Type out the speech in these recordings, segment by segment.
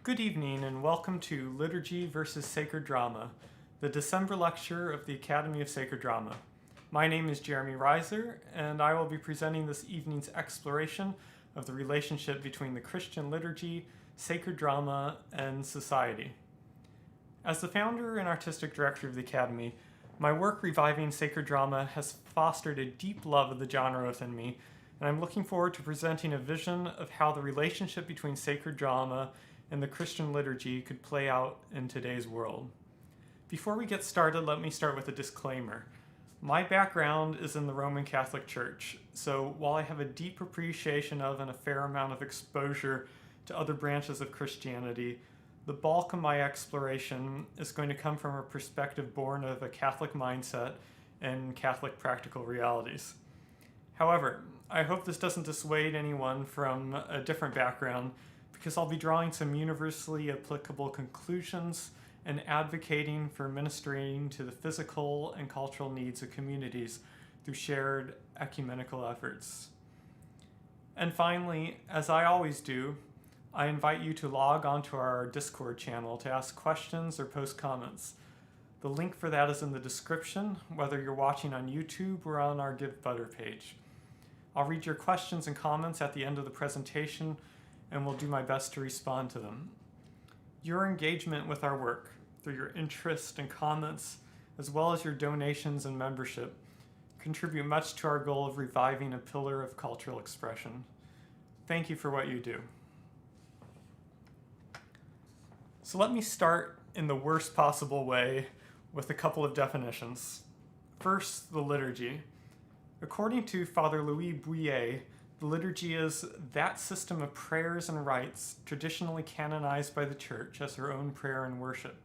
Good evening and welcome to Liturgy versus Sacred Drama, the December lecture of the Academy of Sacred Drama. My name is Jeremy Rhizor, and I will be presenting this evening's exploration of the relationship between the Christian liturgy, sacred drama, and society. As the founder and artistic director of the Academy, my work reviving sacred drama has fostered a deep love of the genre within me, and I'm looking forward to presenting a vision of how the relationship between sacred drama and the Christian liturgy could play out in today's world. Before we get started, let me start with a disclaimer. My background is in the Roman Catholic Church, so while I have a deep appreciation of and a fair amount of exposure to other branches of Christianity, the bulk of my exploration is going to come from a perspective born of a Catholic mindset and Catholic practical realities. However, I hope this doesn't dissuade anyone from a different background, because I'll be drawing some universally applicable conclusions and advocating for ministering to the physical and cultural needs of communities through shared ecumenical efforts. And finally, as I always do, I invite you to log onto our Discord channel to ask questions or post comments. The link for that is in the description, whether you're watching on YouTube or on our Give Butter page. I'll read your questions and comments at the end of the presentation, and will do my best to respond to them. Your engagement with our work, through your interest and comments, as well as your donations and membership, contribute much to our goal of reviving a pillar of cultural expression. Thank you for what you do. So let me start in the worst possible way with a couple of definitions. First, the liturgy. According to Father Louis Bouillet, the liturgy is that system of prayers and rites traditionally canonized by the Church as her own prayer and worship.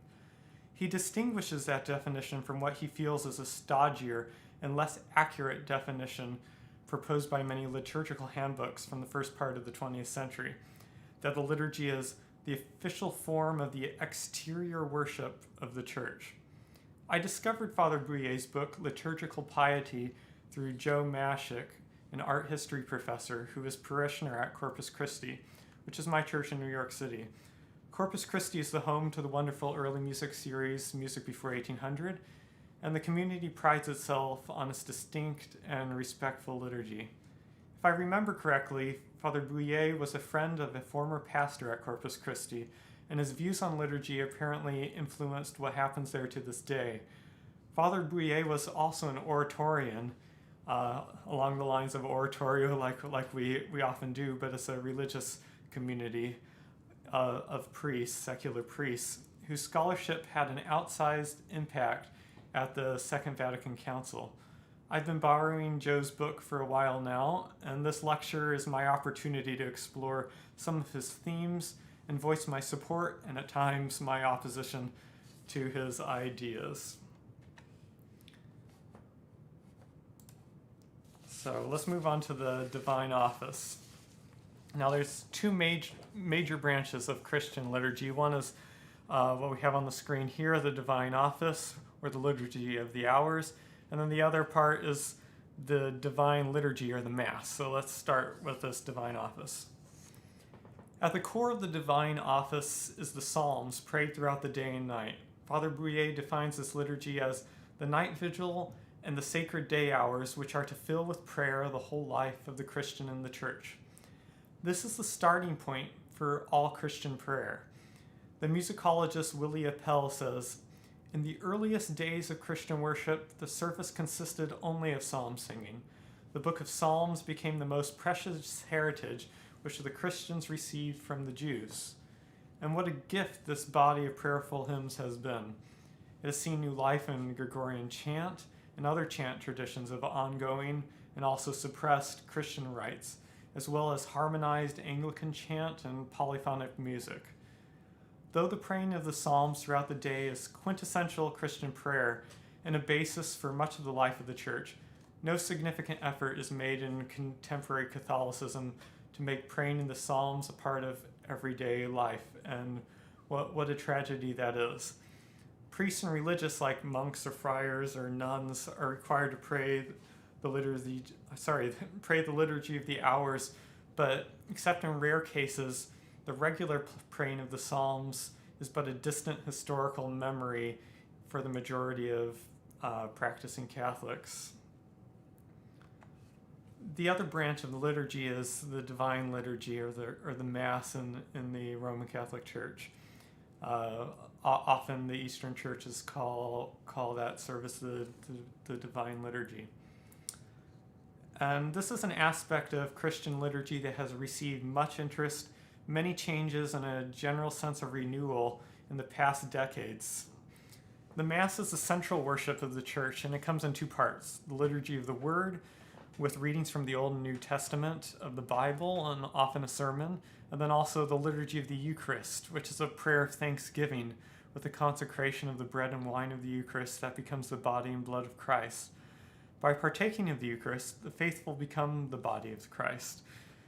He distinguishes that definition from what he feels is a stodgier and less accurate definition proposed by many liturgical handbooks from the first part of the 20th century, that the liturgy is the official form of the exterior worship of the Church. I discovered Father Bouillet's book, Liturgical Piety, through Joe Mashik, an art history professor who is parishioner at Corpus Christi, which is my church in New York City. Corpus Christi is the home to the wonderful early music series, Music Before 1800, and the community prides itself on its distinct and respectful liturgy. If I remember correctly, Father Bouillet was a friend of a former pastor at Corpus Christi, and his views on liturgy apparently influenced what happens there to this day. Father Bouillet was also an Oratorian, along the lines of Oratorio, like we often do, but it's a religious community of priests, secular priests, whose scholarship had an outsized impact at the Second Vatican Council. I've been borrowing Joe's book for a while now, and this lecture is my opportunity to explore some of his themes and voice my support and at times my opposition to his ideas. So let's move on to the divine office. Now there's two major branches of Christian liturgy. One is what we have on the screen here, the divine office, or the liturgy of the hours. And then the other part is the divine liturgy, or the Mass. So let's start with this divine office. At the core of the divine office is the Psalms prayed throughout the day and night. Father Bouillet defines this liturgy as the night vigil and the sacred day hours, which are to fill with prayer the whole life of the Christian in the Church. This is the starting point for all Christian prayer. The musicologist Willie Appel says, "In the earliest days of Christian worship, the service consisted only of psalm singing. The book of Psalms became the most precious heritage which the Christians received from the Jews. And what a gift this body of prayerful hymns has been. It has seen new life in Gregorian chant and other chant traditions of ongoing and also suppressed Christian rites, as well as harmonized Anglican chant and polyphonic music. Though the praying of the Psalms throughout the day is quintessential Christian prayer and a basis for much of the life of the Church, no significant effort is made in contemporary Catholicism to make praying in the Psalms a part of everyday life, and what a tragedy that is. Priests and religious, like monks or friars or nuns, are required to pray the liturgy of the hours, but except in rare cases, the regular praying of the Psalms is but a distant historical memory for the majority of practicing Catholics. The other branch of the liturgy is the Divine Liturgy, or the Mass in the Roman Catholic Church. Often the Eastern churches call that service the Divine Liturgy. And this is an aspect of Christian liturgy that has received much interest, many changes, and a general sense of renewal in the past decades. The Mass is the central worship of the Church, and it comes in two parts: the liturgy of the Word, with readings from the Old and New Testament of the Bible, and often a sermon, and then also the liturgy of the Eucharist, which is a prayer of thanksgiving with the consecration of the bread and wine of the Eucharist that becomes the body and blood of Christ. By partaking of the Eucharist, the faithful become the body of Christ.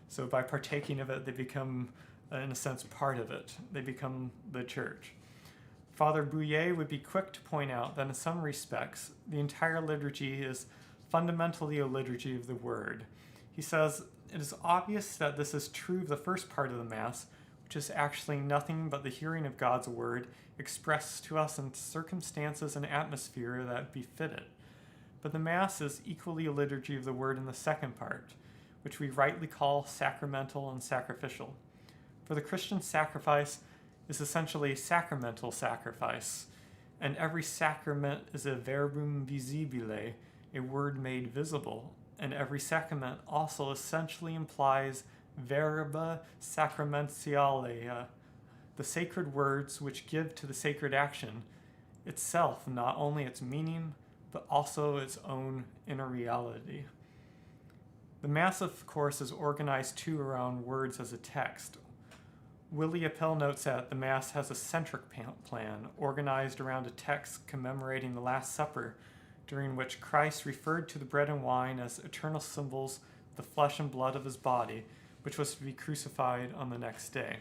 So by partaking of it, they become, in a sense, part of it. They become the Church. Father Bouillet would be quick to point out that in some respects, the entire liturgy is fundamentally a liturgy of the Word. He says, "It is obvious that this is true of the first part of the Mass, which is actually nothing but the hearing of God's Word expressed to us in circumstances and atmosphere that befit it. But the Mass is equally a liturgy of the Word in the second part, which we rightly call sacramental and sacrificial. For the Christian sacrifice is essentially a sacramental sacrifice, and every sacrament is a verbum visibile, a word made visible, and every sacrament also essentially implies verba sacramentale, the sacred words which give to the sacred action itself not only its meaning, but also its own inner reality." The Mass, of course, is organized too around words as a text. Willie Appel notes that the Mass has a centric plan organized around a text commemorating the Last Supper, during which Christ referred to the bread and wine as eternal symbols of the flesh and blood of his body, which was to be crucified on the next day.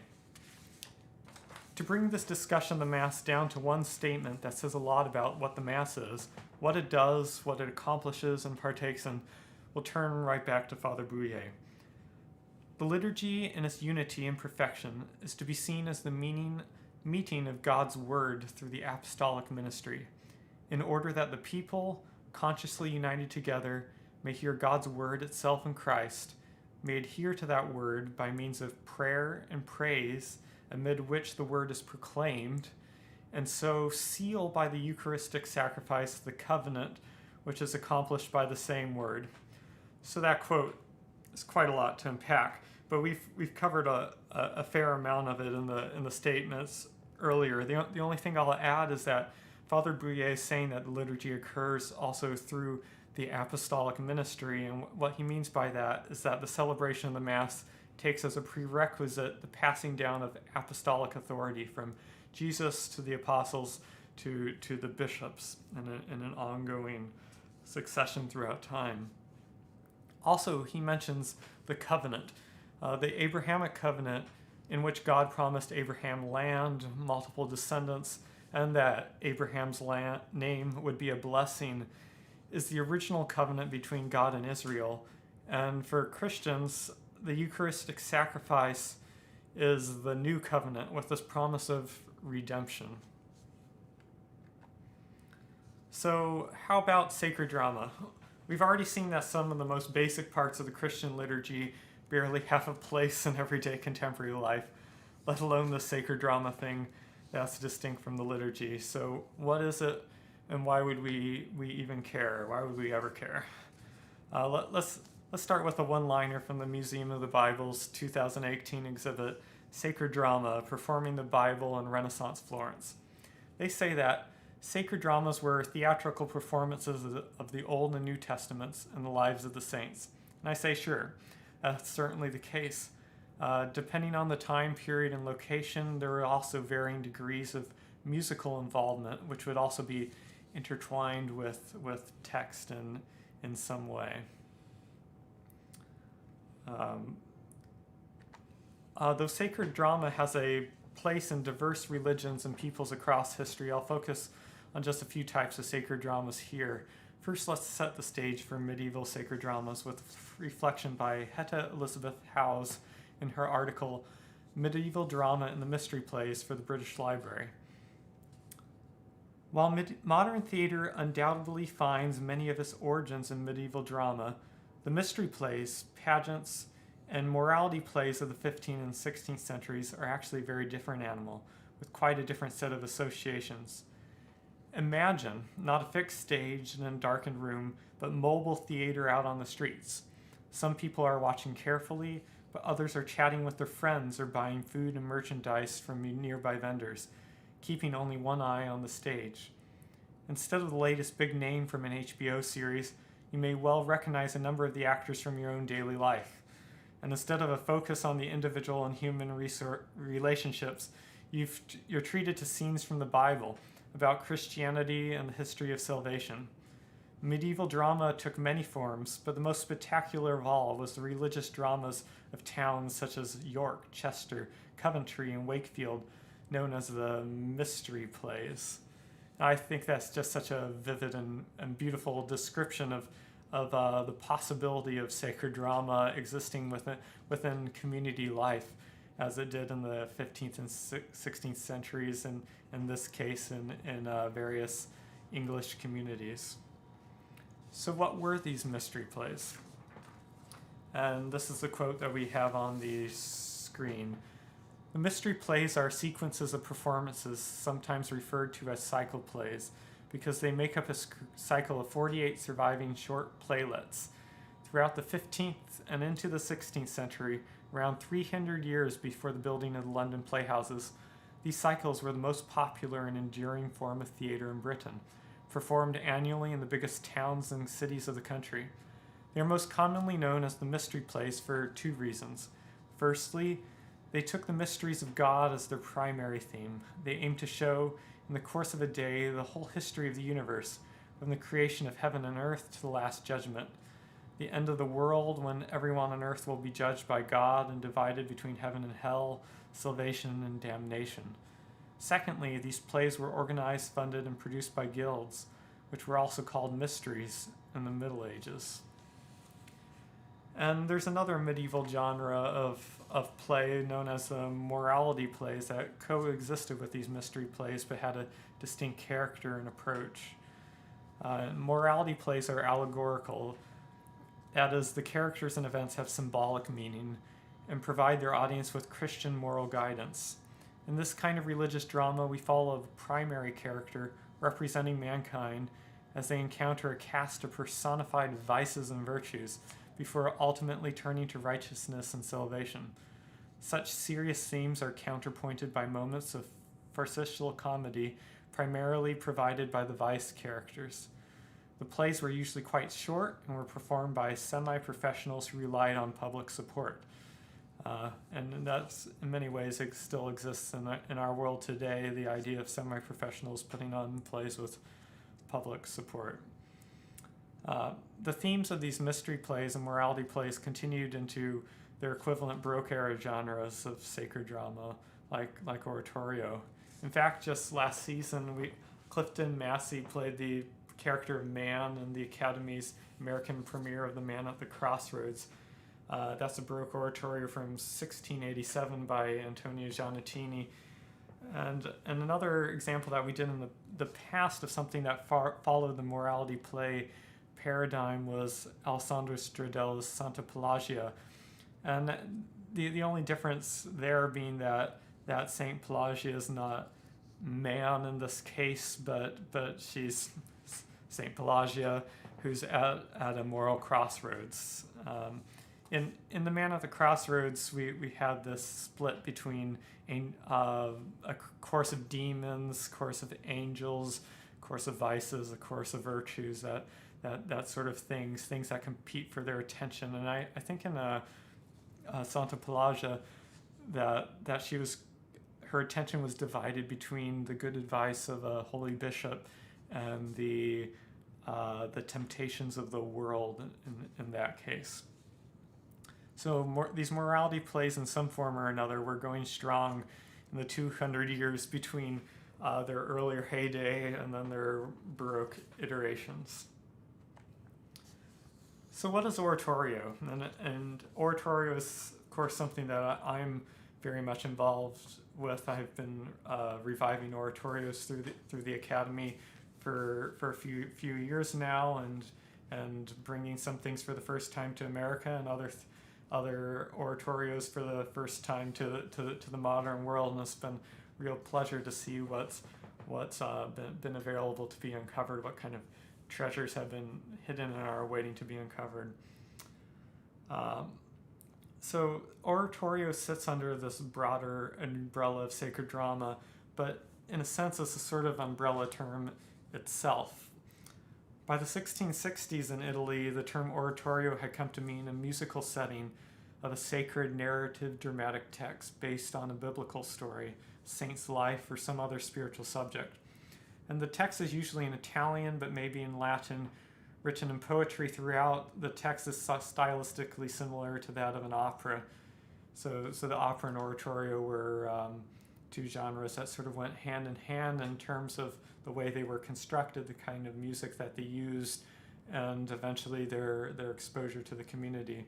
To bring this discussion of the Mass down to one statement that says a lot about what the Mass is, what it does, what it accomplishes and partakes in, we'll turn right back to Father Bouillet. The liturgy in its unity and perfection is to be seen as the meeting of God's Word through the apostolic ministry, in order that the people, consciously united together, may hear God's Word itself in Christ, may adhere to that Word by means of prayer and praise, amid which the Word is proclaimed, and so seal by the Eucharistic sacrifice the covenant which is accomplished by the same Word. So that quote is quite a lot to unpack, but we've covered a fair amount of it in the statements earlier. The only thing I'll add is that Father Bouillet is saying that the liturgy occurs also through the apostolic ministry, and what he means by that is that the celebration of the Mass takes as a prerequisite the passing down of apostolic authority from Jesus to the apostles to the bishops in an ongoing succession throughout time. Also, he mentions the covenant, the Abrahamic covenant, in which God promised Abraham land, multiple descendants, and that Abraham's name would be a blessing, is the original covenant between God and Israel. And for Christians, the Eucharistic sacrifice is the new covenant with this promise of redemption. So how about sacred drama? We've already seen that some of the most basic parts of the Christian liturgy barely have a place in everyday contemporary life, let alone the sacred drama thing that's distinct from the liturgy. So what is it, and why would we even care? Why would we ever care? Let's start with a one-liner from the Museum of the Bible's 2018 exhibit, Sacred Drama, Performing the Bible in Renaissance Florence. They say that sacred dramas were theatrical performances of the Old and New Testaments and the lives of the saints. And I say, sure, that's certainly the case. Depending on the time period and location, there were also varying degrees of musical involvement, which would also be intertwined with text in some way. Though sacred drama has a place in diverse religions and peoples across history, I'll focus on just a few types of sacred dramas here. First, let's set the stage for medieval sacred dramas with reflection by Hetta Elizabeth Howes in her article, Medieval Drama and the Mystery Plays for the British Library. While modern theater undoubtedly finds many of its origins in medieval drama, the mystery plays, pageants, and morality plays of the 15th and 16th centuries are actually a very different animal, with quite a different set of associations. Imagine not a fixed stage in a darkened room, but mobile theater out on the streets. Some people are watching carefully, but others are chatting with their friends or buying food and merchandise from nearby vendors, keeping only one eye on the stage. Instead of the latest big name from an HBO series, you may well recognize a number of the actors from your own daily life. And instead of a focus on the individual and human relationships, you're treated to scenes from the Bible about Christianity and the history of salvation. Medieval drama took many forms, but the most spectacular of all was the religious dramas of towns such as York, Chester, Coventry, and Wakefield, known as the mystery plays. I think that's just such a vivid and beautiful description of the possibility of sacred drama existing within community life, as it did in the 15th and 16th centuries, and in this case in various English communities. So what were these mystery plays? And this is the quote that we have on the screen. The mystery plays are sequences of performances, sometimes referred to as cycle plays, because they make up a cycle of 48 surviving short playlets. Throughout the 15th and into the 16th century, around 300 years before the building of the London playhouses, these cycles were the most popular and enduring form of theatre in Britain, performed annually in the biggest towns and cities of the country. They are most commonly known as the mystery plays for two reasons. Firstly, they took the mysteries of God as their primary theme. They aimed to show, in the course of a day, the whole history of the universe, from the creation of heaven and earth to the last judgment, the end of the world when everyone on earth will be judged by God and divided between heaven and hell, salvation and damnation. Secondly, these plays were organized, funded, and produced by guilds, which were also called mysteries in the Middle Ages. And there's another medieval genre of play known as the morality plays that coexisted with these mystery plays but had a distinct character and approach. Morality plays are allegorical. That is, the characters and events have symbolic meaning and provide their audience with Christian moral guidance. In this kind of religious drama, we follow a primary character representing mankind as they encounter a cast of personified vices and virtues before ultimately turning to righteousness and salvation. Such serious themes are counterpointed by moments of farcical comedy, primarily provided by the vice characters. The plays were usually quite short and were performed by semi-professionals who relied on public support. And that's, in many ways, it still exists in our world today, the idea of semi-professionals putting on plays with public support. The themes of these mystery plays and morality plays continued into their equivalent Baroque-era genres of sacred drama, like Oratorio. In fact, just last season, Clifton Massey played the character of Man in the Academy's American premiere of The Man at the Crossroads. That's a Baroque oratorio from 1687 by Antonio Giannettini. And another example that we did in the past of something that followed the morality play paradigm was Alessandro Stradel's Santa Pelagia. And the only difference there being that Saint Pelagia is not man in this case, but she's Saint Pelagia who's at a moral crossroads. In The Man at the Crossroads, we had this split between a course of demons, course of angels, course of vices, a course of virtues, that sort of things that compete for their attention. And I think in Santa Pelagia that her attention was divided between the good advice of a holy bishop and the temptations of the world in that case. So these morality plays in some form or another were going strong in the 200 years between their earlier heyday and then their Baroque iterations. So what is oratorio? And oratorio is, of course, something that I'm very much involved with. I've been reviving oratorios through the Academy for a few years now, and bringing some things for the first time to America, and other oratorios for the first time to the modern world. And it's been a real pleasure to see what's been available to be uncovered, what kind of treasures have been hidden and are waiting to be uncovered. So Oratorio sits under this broader umbrella of sacred drama, but in a sense it's a sort of umbrella term itself. By the 1660s in Italy, the term oratorio had come to mean a musical setting of a sacred narrative dramatic text based on a biblical story, saint's life, or some other spiritual subject. And the text is usually in Italian, but maybe in Latin, written in poetry throughout. The text is stylistically similar to that of an opera. So the opera and oratorio were two genres that sort of went hand in hand in terms of the way they were constructed, the kind of music that they used, and eventually their exposure to the community.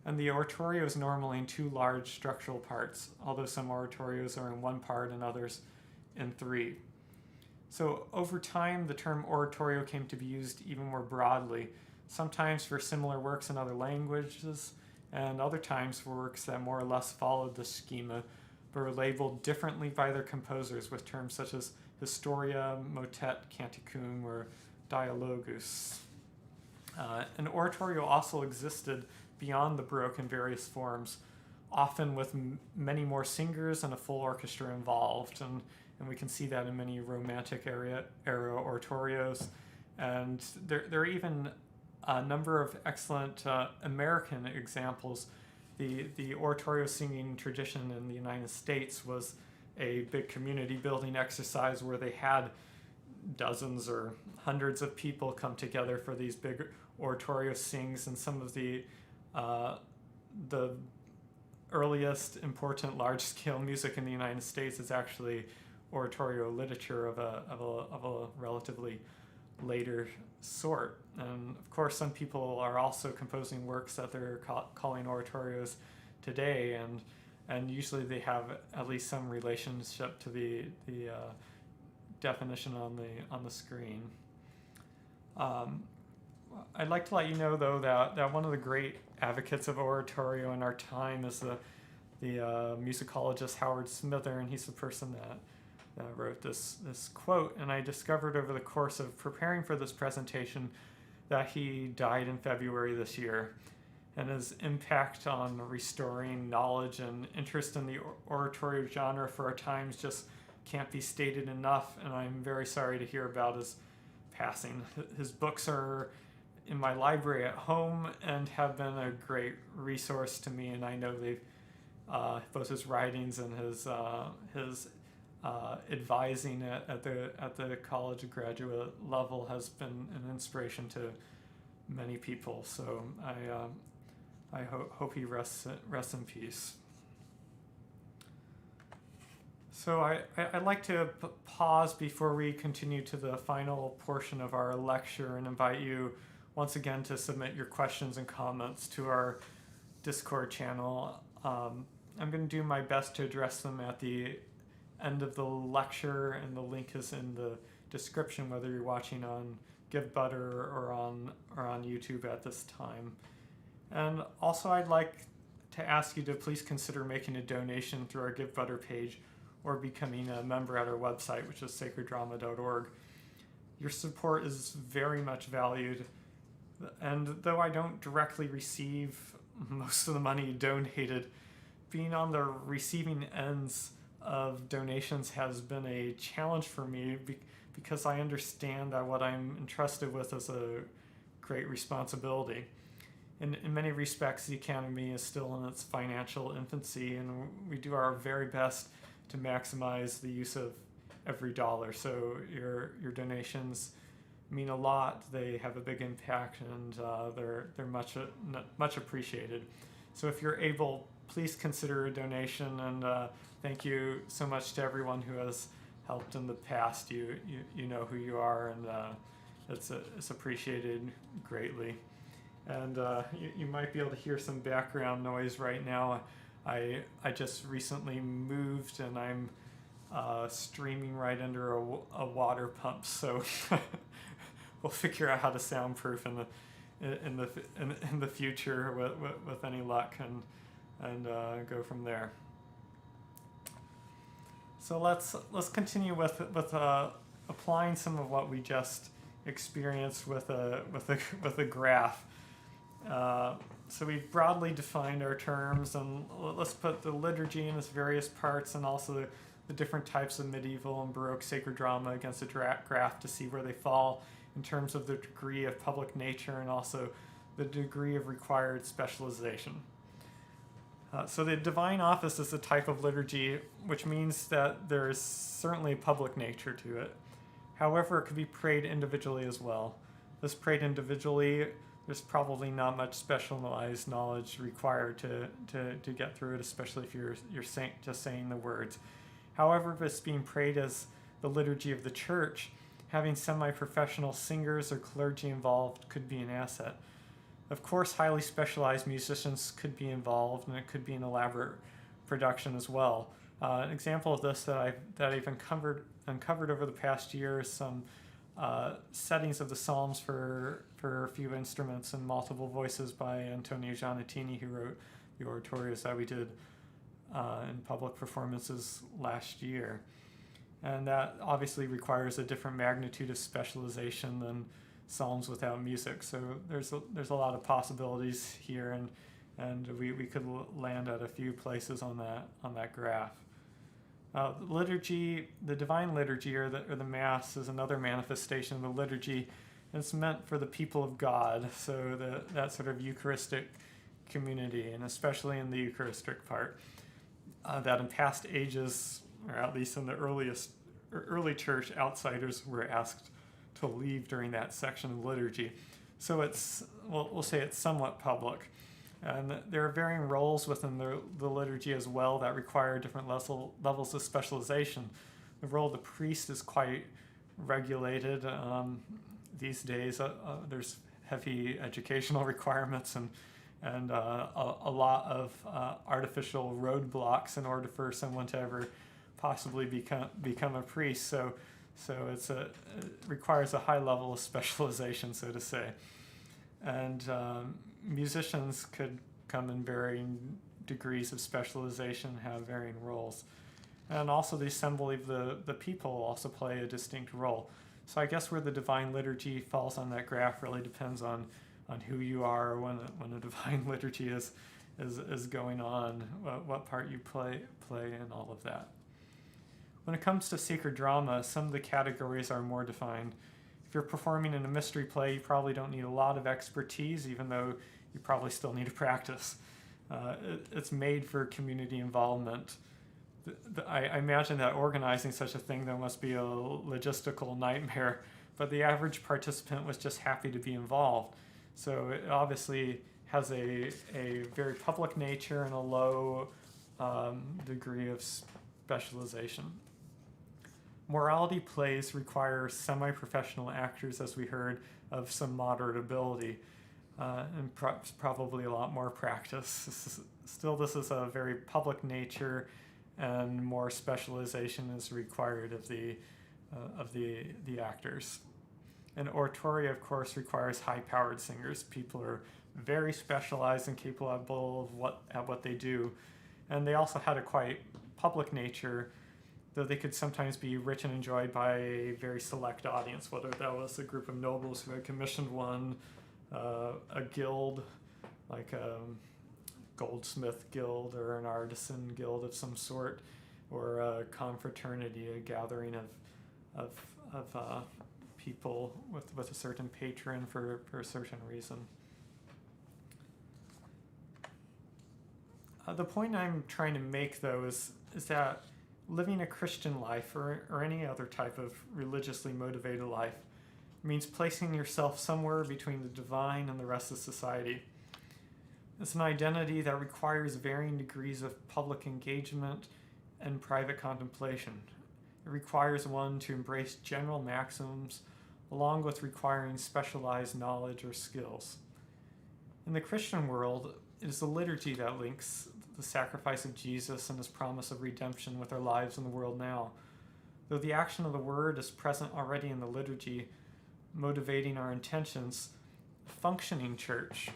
And the oratorio is normally in two large structural parts, although some oratorios are in one part and others in three. So over time, the term oratorio came to be used even more broadly, sometimes for similar works in other languages, and other times for works that more or less followed the schema, but were labeled differently by their composers with terms such as historia, motet, canticum, or dialogus. An oratorio also existed beyond the Baroque in various forms, often with many more singers and a full orchestra involved, and we can see that in many Romantic era oratorios. And there are even a number of excellent American examples. The oratorio singing tradition in the United States was a big community building exercise where they had dozens or hundreds of people come together for these big oratorio sings, and some of the earliest important large-scale music in the United States is actually oratorio literature of a relatively later sort. And of course, some people are also composing works that they're calling oratorios today, and usually they have at least some relationship to the definition on the screen. I'd like to let you know, though, that one of the great advocates of oratorio in our time is the musicologist Howard Smither, and he's the person that wrote this quote. And I discovered over the course of preparing for this presentation that he died in February this year, and his impact on restoring knowledge and interest in the oratorio genre for our times just can't be stated enough, and I'm very sorry to hear about his passing. His books are in my library at home and have been a great resource to me, and I know they've both his writings and his advising at the college graduate level has been an inspiration to many people. So I hope he rests in peace. So I'd like to pause before we continue to the final portion of our lecture and invite you once again to submit your questions and comments to our Discord channel. I'm going to do my best to address them at the end of the lecture, and the link is in the description, whether you're watching on GiveButter or on YouTube at this time. And also, I'd like to ask you to please consider making a donation through our GiveButter page or becoming a member at our website, which is sacreddrama.org. Your support is very much valued, and though I don't directly receive most of the money donated, being on the receiving ends of donations has been a challenge for me because I understand that what I'm entrusted with is a great responsibility. In many respects, the Academy is still in its financial infancy, and we do our very best to maximize the use of every dollar. So your donations mean a lot. They have a big impact, and they're much appreciated. So if you're able, please consider a donation, and thank you so much to everyone who has helped in the past. You know who you are, and it's appreciated greatly. And you might be able to hear some background noise right now. I just recently moved, and I'm streaming right under a water pump, so we'll figure out how to soundproof in the future with any luck, and go from there. So let's continue with applying some of what we just experienced with a graph. So we've broadly defined our terms, and let's put the liturgy in its various parts, and also the different types of medieval and Baroque sacred drama against a graph to see where they fall in terms of the degree of public nature and also the degree of required specialization. So the divine office is a type of liturgy, which means that there is certainly a public nature to it. However, it could be prayed individually as well. This prayed individually, there's probably not much specialized knowledge required to get through it, especially if you're just saying the words. However, if it's being prayed as the liturgy of the church, having semi-professional singers or clergy involved could be an asset. Of course, highly specialized musicians could be involved, and it could be an elaborate production as well. An example of this that I've uncovered over the past year is some settings of the Psalms for a few instruments and multiple voices by Antonio Giannettini, who wrote the oratorios that we did in public performances last year. And that obviously requires a different magnitude of specialization than Psalms without music. So there's a lot of possibilities here, and we could land at a few places on that graph. Liturgy, the divine liturgy or the Mass is another manifestation of the liturgy. It's meant for the people of God, so that sort of Eucharistic community, and especially in the Eucharistic part, that in past ages, or at least in the early church, outsiders were asked to leave during that section of liturgy. So we'll say it's somewhat public. And there are varying roles within the liturgy as well that require different levels of specialization. The role of the priest is quite regulated these days. There's heavy educational requirements and a lot of artificial roadblocks in order for someone to ever possibly become a priest. So it requires a high level of specialization, so to say. And musicians could come in varying degrees of specialization, have varying roles. And also the assembly of the people also play a distinct role. So I guess where the divine liturgy falls on that graph really depends on who you are when a divine liturgy is going on, what part you play in all of that. When it comes to sacred drama, some of the categories are more defined. If you're performing in a mystery play, you probably don't need a lot of expertise, even though you probably still need to practice. It's made for community involvement. I imagine that organizing such a thing, though, must be a logistical nightmare, but the average participant was just happy to be involved. So it obviously has a very public nature and a low degree of specialization. Morality plays require semi-professional actors, as we heard, of some moderate ability, and probably a lot more practice. This is a very public nature, and more specialization is required of the actors. And oratorio, of course, requires high-powered singers. People are very specialized and capable of what they do, and they also had a quite public nature, though they could sometimes be rich and enjoyed by a very select audience, whether that was a group of nobles who had commissioned one, a guild, like a goldsmith guild or an artisan guild of some sort, or a confraternity, a gathering of people with a certain patron for a certain reason. The point I'm trying to make, though, is that living a Christian life or any other type of religiously motivated life means placing yourself somewhere between the divine and the rest of society. It's an identity that requires varying degrees of public engagement and private contemplation. It requires one to embrace general maxims along with requiring specialized knowledge or skills. In the Christian world, it is the liturgy that links the sacrifice of Jesus and his promise of redemption with our lives in the world now. Though the action of the Word is present already in the liturgy, motivating our intentions, a functioning church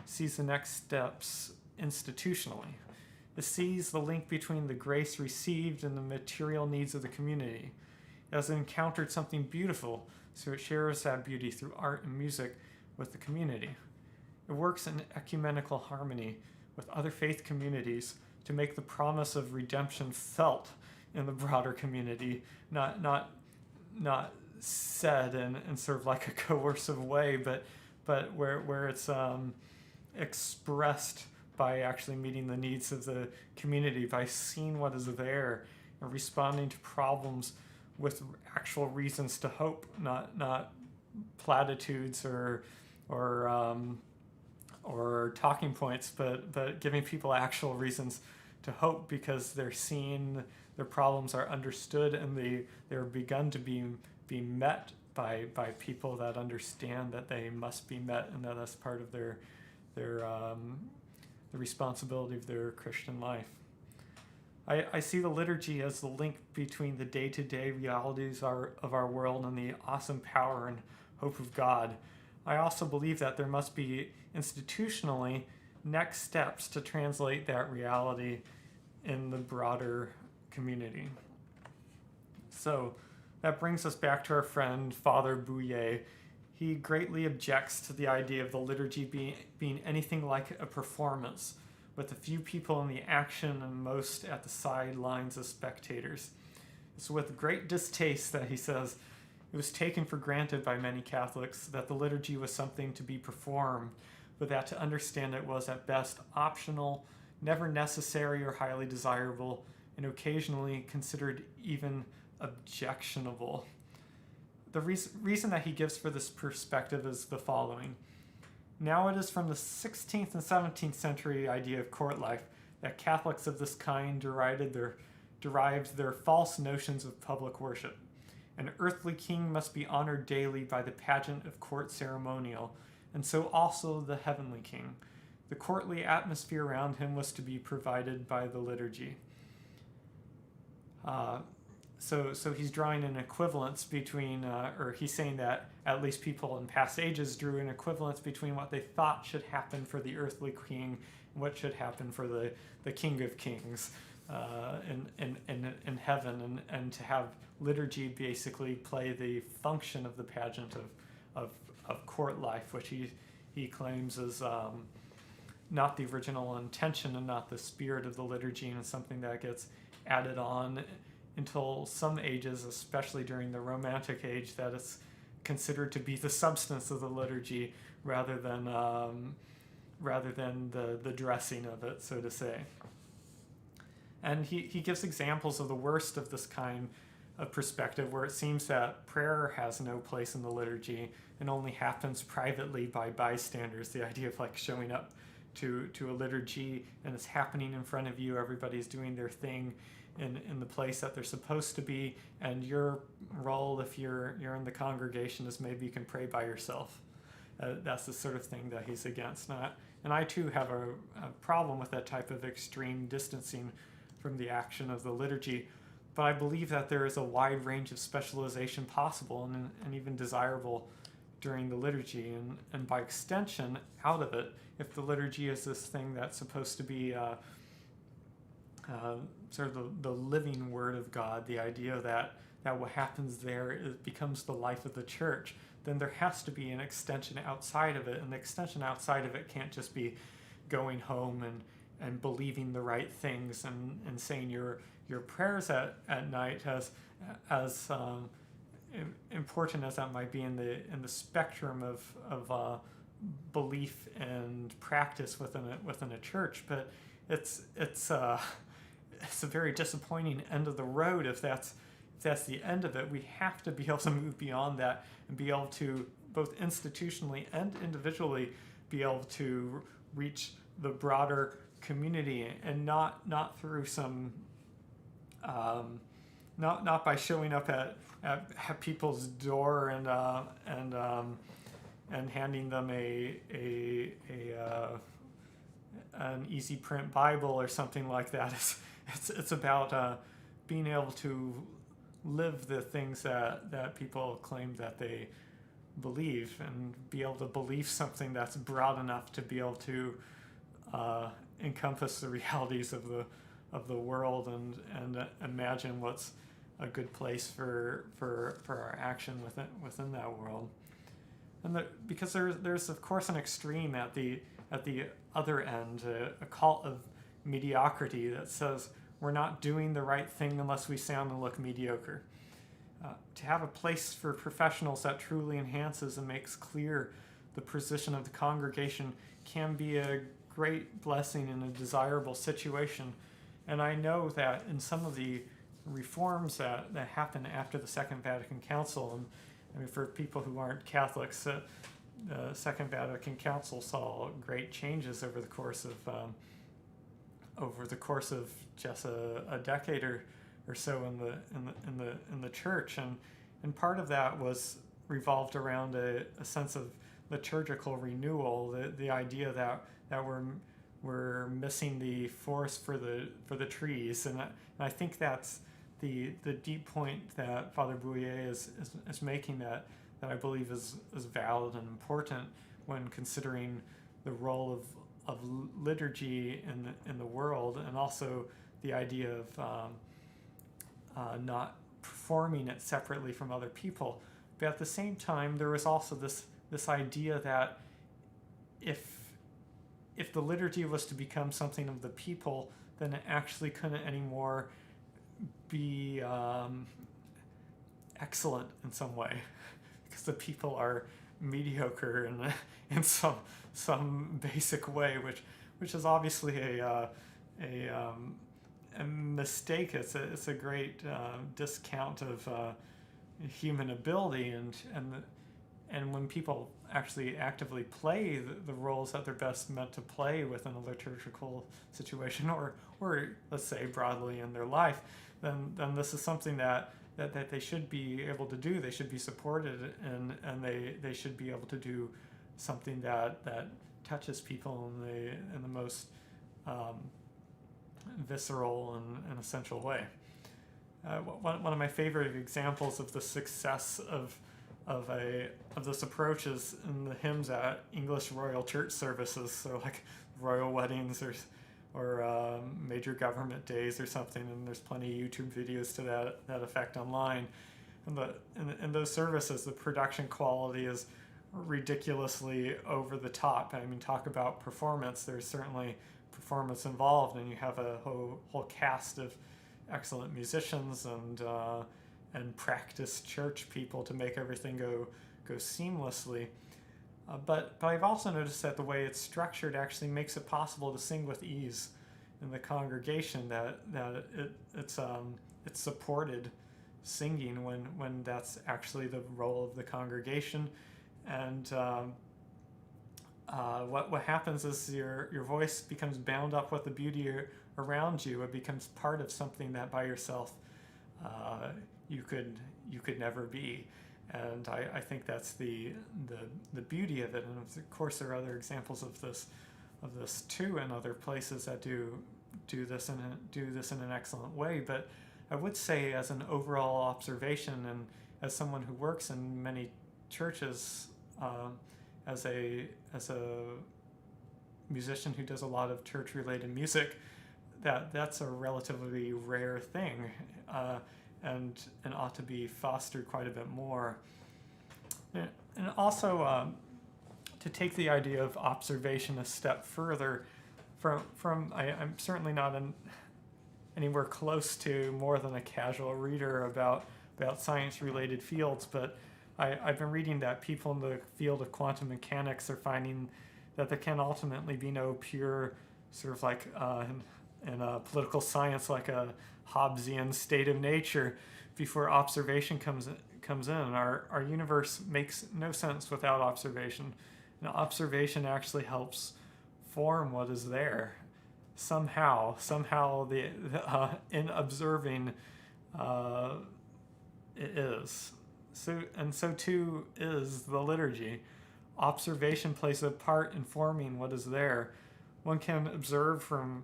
sees the next steps institutionally. It sees the link between the grace received and the material needs of the community. It has encountered something beautiful, so it shares that beauty through art and music with the community. It works in ecumenical harmony with other faith communities to make the promise of redemption felt in the broader community, not said in sort of like a coercive way, but where it's expressed by actually meeting the needs of the community, by seeing what is there and responding to problems with actual reasons to hope, not platitudes or talking points, but giving people actual reasons to hope because they're seeing their problems are understood and they're begun to be met by people that understand that they must be met and that that's part of the responsibility of their Christian life. I see the liturgy as the link between the day-to-day realities of our world and the awesome power and hope of God. I also believe that there must be institutionally next steps to translate that reality in the broader community. So that brings us back to our friend Father Bouillet. He greatly objects to the idea of the liturgy being anything like a performance, with a few people in the action and most at the sidelines as spectators. It's with great distaste that he says it was taken for granted by many Catholics that the liturgy was something to be performed, but that to understand it was at best optional, never necessary or highly desirable, and occasionally considered even objectionable. The reason that he gives for this perspective is the following. Now it is from the 16th and 17th century idea of court life that Catholics of this kind derived their false notions of public worship. An earthly king must be honored daily by the pageant of court ceremonial, and so also the heavenly king. The courtly atmosphere around him was to be provided by the liturgy. So he's drawing an equivalence between, or he's saying that at least people in past ages drew an equivalence between what they thought should happen for the earthly king and what should happen for the King of Kings in heaven, and to have liturgy basically play the function of the pageant of court life, which he claims is not the original intention and not the spirit of the liturgy, and something that gets added on until some ages, especially during the Romantic age, that it's considered to be the substance of the liturgy rather than the dressing of it, so to say. And he gives examples of the worst of this kind of perspective, where it seems that prayer has no place in the liturgy and only happens privately by bystanders. The idea of like showing up to a liturgy and it's happening in front of you, everybody's doing their thing in the place that they're supposed to be, and your role, if you're in the congregation, is maybe you can pray by yourself. That's the sort of thing that he's against. And I too have a problem with that type of extreme distancing from the action of the liturgy, but I believe that there is a wide range of specialization possible and even desirable during the liturgy, and by extension out of it, if the liturgy is this thing that's supposed to be sort of the living word of God, the idea that what happens there becomes the life of the church, then there has to be an extension outside of it, and the extension outside of it can't just be going home and believing the right things and saying your prayers at night, as important as that might be in the spectrum of belief and practice within a church, but it's a very disappointing end of the road if that's the end of it. We have to be able to move beyond that and be able to, both institutionally and individually, be able to reach the broader community, and not through some not by showing up at people's door and handing them an easy print Bible or something like that. It's about being able to live the things that people claim that they believe, and be able to believe something that's broad enough to be able to encompass the realities of the world, and imagine what's a good place for our action within that world. And because there's of course an extreme at the other end, a cult of mediocrity that says we're not doing the right thing unless we sound and look mediocre. To have a place for professionals that truly enhances and makes clear the position of the congregation can be a great blessing in a desirable situation. And I know that in some of the reforms that happened after the Second Vatican Council, and I mean, for people who aren't Catholics, the Second Vatican Council saw great changes over the course of just a decade or so in the church, and part of that was revolved around a sense of liturgical renewal, the idea that we're missing the forest for the trees, and I think that's the deep point that Father Bouillet is making, that I believe is valid and important when considering the role of liturgy in the world, and also the idea of not performing it separately from other people. But at the same time, there was also this idea that if the liturgy was to become something of the people, then it actually couldn't anymore be excellent in some way, because the people are mediocre in some basic way, which is obviously a mistake. It's a great discount of human ability, and when people actually actively play the roles that they're best meant to play within a liturgical situation, or let's say broadly in their life, then this is something that they should be able to do. They should be supported, and they should be able to do something that touches people in the most visceral and essential way. One of my favorite examples of the success of this approach is in the hymns at English Royal Church services, so like royal weddings or major government days or something, and there's plenty of YouTube videos to that effect online. And in those services, the production quality is ridiculously over the top. I mean, talk about performance. There's certainly performance involved, and you have a whole cast of excellent musicians and practiced church people to make everything go seamlessly. But I've also noticed that the way it's structured actually makes it possible to sing with ease in the congregation. That it's supported singing when that's actually the role of the congregation. And what happens is your voice becomes bound up with the beauty around you. It becomes part of something that by yourself you could never be. And I think that's the beauty of it. And of course, there are other examples of this too in other places that do this in an excellent way. But I would say, as an overall observation, and as someone who works in many churches, as a musician who does a lot of church-related music, that's a relatively rare thing. And ought to be fostered quite a bit more. And also, to take the idea of observation a step further, I'm certainly not anywhere close to more than a casual reader about science-related fields, but I've been reading that people in the field of quantum mechanics are finding that there can ultimately be no pure sort of like in political science, like a Hobbesian state of nature before observation comes in. Our universe makes no sense without observation, and observation actually helps form what is there. Somehow in observing it is. So too is the liturgy. Observation plays a part in forming what is there, one can observe from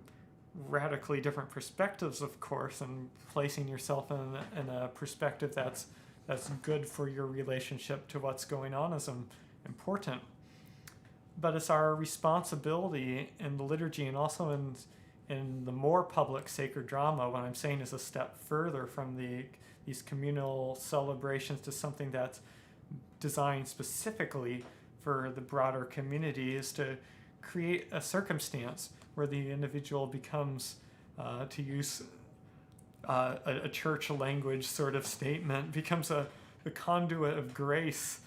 radically different perspectives, of course, and placing yourself in a perspective that's good for your relationship to what's going on is important. But it's our responsibility in the liturgy and also in the more public sacred drama, what I'm saying is a step further from these communal celebrations to something that's designed specifically for the broader community, is to create a circumstance where the individual becomes, to use a church language sort of statement, becomes the conduit of grace,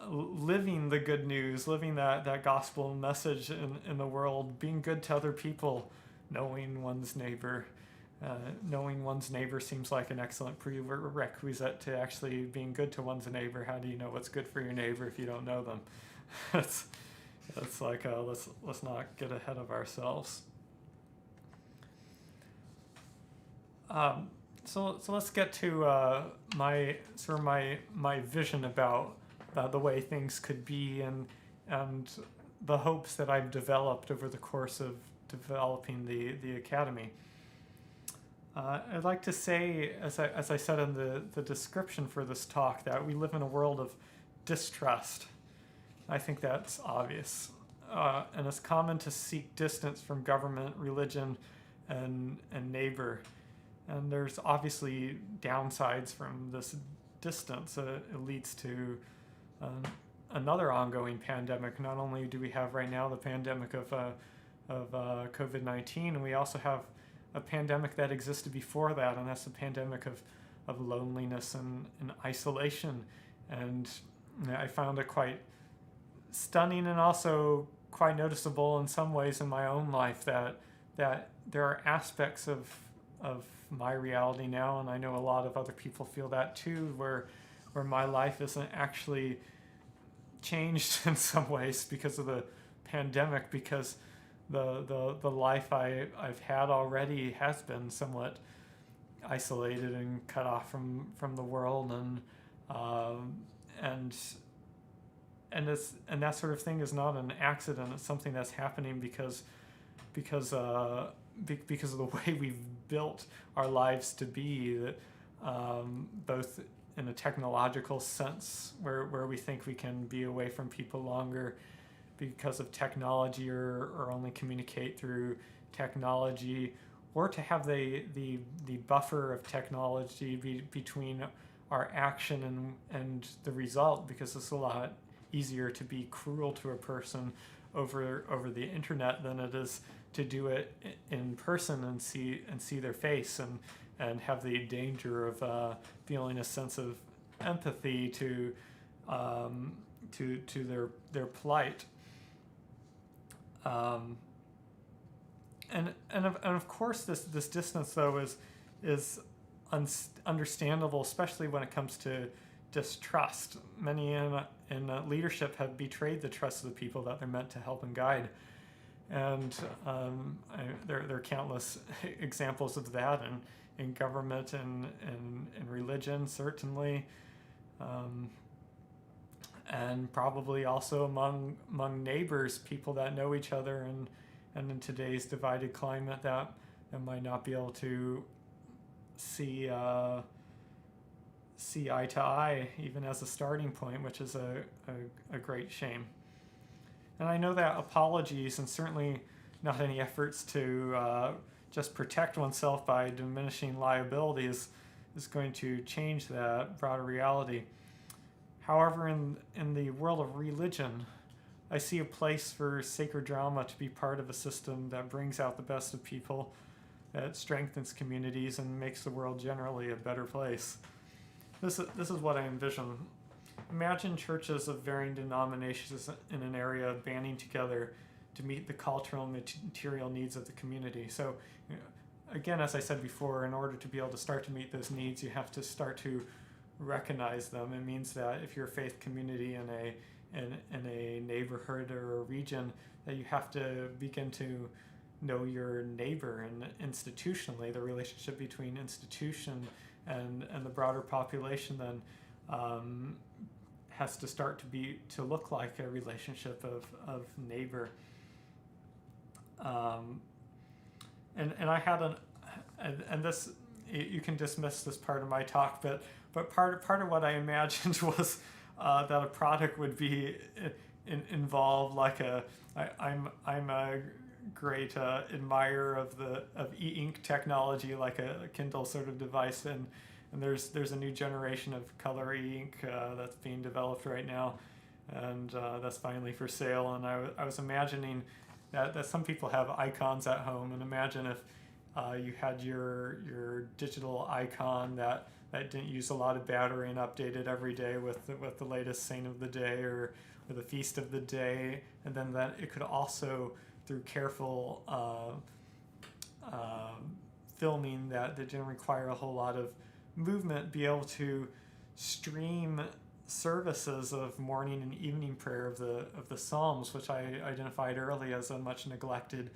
living the good news, living that gospel message in the world, being good to other people, knowing one's neighbor. Knowing one's neighbor seems like an excellent prerequisite to actually being good to one's neighbor. How do you know what's good for your neighbor if you don't know them? It's like let's not get ahead of ourselves. So let's get to my vision about the way things could be and the hopes that I've developed over the course of developing the academy. I'd like to say, as I said in the description for this talk, that we live in a world of distrust. I think that's obvious. And it's common to seek distance from government, religion, and neighbor. And there's obviously downsides from this distance. It leads to another ongoing pandemic. Not only do we have right now the pandemic of COVID-19, we also have a pandemic that existed before that, and that's the pandemic of loneliness and isolation. And I found it quite stunning and also quite noticeable in some ways in my own life that there are aspects of my reality now, and I know a lot of other people feel that too, where my life isn't actually changed in some ways because of the pandemic, because the life I've had already has been somewhat isolated and cut off from the world, and that sort of thing is not an accident. It's something that's happening because of the way we've built our lives to be, both in a technological sense, where we think we can be away from people longer because of technology, or only communicate through technology, or to have the buffer of technology between our action and the result, because it's a lot easier to be cruel to a person over the internet than it is to do it in person and see their face and have the danger of feeling a sense of empathy to their plight. And of course this distance though is understandable, especially when it comes to distrust. Many in leadership have betrayed the trust of the people that they're meant to help and guide, and there are countless examples of that in government and in religion, certainly, and probably also among neighbors, people that know each other, and in today's divided climate that might not be able to see eye to eye, even as a starting point, which is a great shame. And I know that apologies, and certainly not any efforts to just protect oneself by diminishing liability is going to change that broader reality. However, in the world of religion, I see a place for sacred drama to be part of a system that brings out the best of people, that strengthens communities, and makes the world generally a better place. This is what I envision. Imagine churches of varying denominations in an area banding together to meet the cultural and material needs of the community. So, again, as I said before, in order to be able to start to meet those needs, you have to start to recognize them. It means that if you're a faith community in a neighborhood or a region, that you have to begin to know your neighbor, and institutionally, the relationship between institution and the broader population then has to start to look like a relationship of neighbor. Um, and I had and this, you can dismiss this part of my talk, but part of what I imagined was that a product would be involved like I'm a great admirer of e-ink technology, like a Kindle sort of device, and there's a new generation of color e-ink that's being developed right now, and that's finally for sale. And I was imagining that some people have icons at home, and imagine if you had your digital icon that didn't use a lot of battery and updated every day with the latest saint of the day or the feast of the day, and then that it could also, through careful filming that didn't require a whole lot of movement, be able to stream services of morning and evening prayer of the Psalms, which I identified early as a much neglected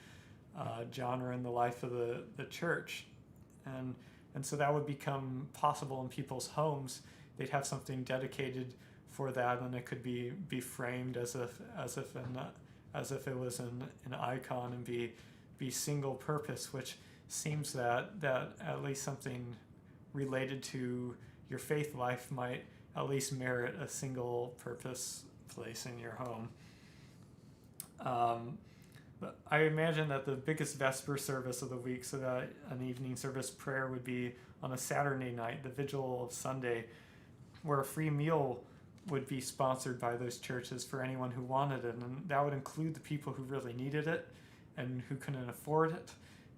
genre in the life of the church, and so that would become possible in people's homes. They'd have something dedicated for that, and it could be framed as if it was an icon and be single purpose, which seems that at least something related to your faith life might at least merit a single purpose place in your home. But I imagine that the biggest Vesper service of the week, so that an evening service prayer would be on a Saturday night, the vigil of Sunday, where a free meal would be sponsored by those churches for anyone who wanted it. And that would include the people who really needed it and who couldn't afford it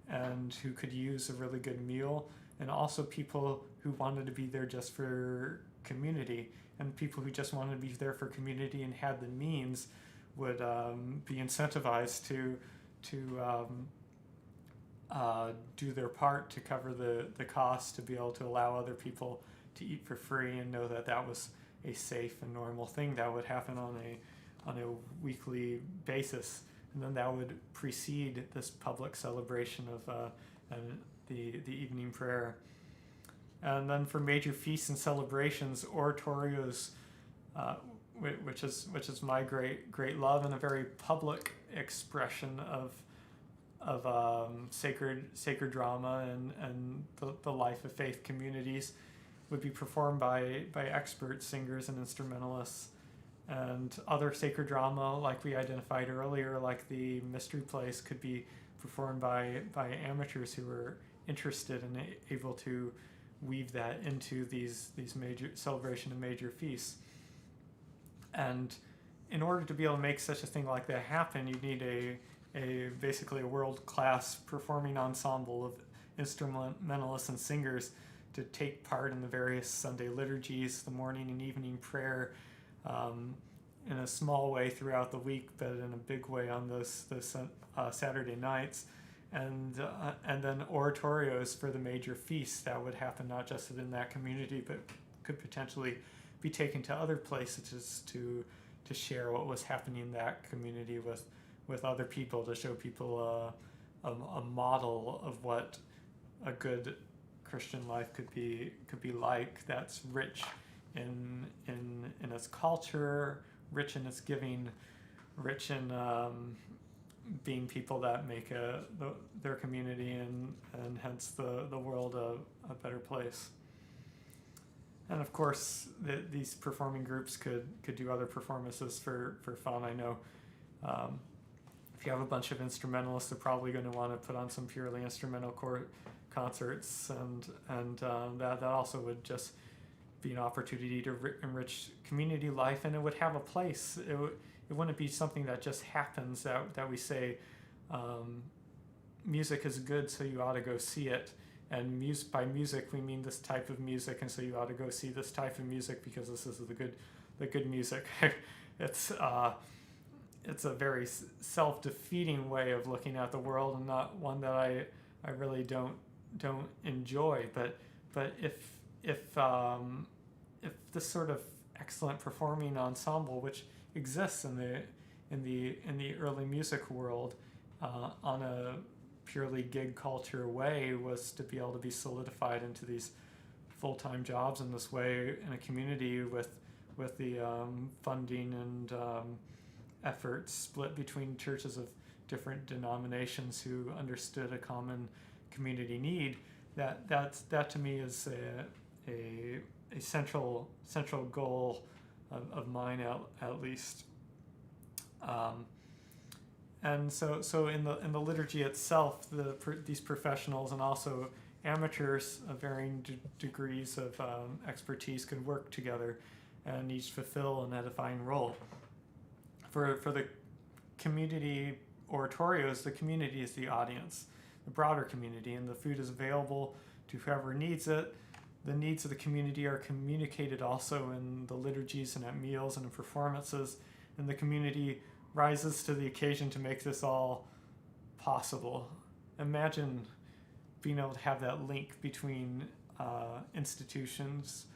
and who could use a really good meal, and also people who wanted to be there just for community, and people who just wanted to be there for community and had the means would be incentivized to do their part to cover the cost, to be able to allow other people to eat for free and know that was a safe and normal thing that would happen on a weekly basis. And then that would precede this public celebration of the evening prayer. And then for major feasts and celebrations, oratorios, which is my great love, and a very public expression of sacred drama and the life of faith communities, would be performed by expert singers and instrumentalists. And other sacred drama, like we identified earlier, like the mystery plays, could be performed by amateurs who are interested and able to weave that into these major celebration of major feasts. And in order to be able to make such a thing like that happen, you need basically a world-class performing ensemble of instrumentalists and singers to take part in the various Sunday liturgies, the morning and evening prayer, in a small way throughout the week, but in a big way on those Saturday nights, and then oratorios for the major feasts that would happen not just in that community, but could potentially be taken to other places to share what was happening in that community with other people, to show people a model of what a good Christian life could be like, that's rich in its culture, rich in its giving, rich in being people that make their community and hence the world a better place. And of course, these performing groups could do other performances for fun. I know if you have a bunch of instrumentalists, they're probably going to want to put on some purely instrumental concerts, and that also would just be an opportunity to enrich community life, and it would have a place. It wouldn't be something that just happens, that we say music is good, so you ought to go see it. And by music we mean this type of music, and so you ought to go see this type of music because this is the good music. It's a very self-defeating way of looking at the world, and not one that I really don't enjoy. But if this sort of excellent performing ensemble, which exists in the early music world, on a purely gig culture way, was to be able to be solidified into these full-time jobs in this way in a community with the funding and effort split between churches of different denominations who understood a common community need. That to me is a central goal of mine, at least. And so in the liturgy itself, these professionals and also amateurs of varying degrees of expertise could work together and each fulfill an edifying role. For the community oratorios, the community is the audience, the broader community, and the food is available to whoever needs it. The needs of the community are communicated also in the liturgies and at meals and in performances, and the community rises to the occasion to make this all possible. Imagine being able to have that link between institutions,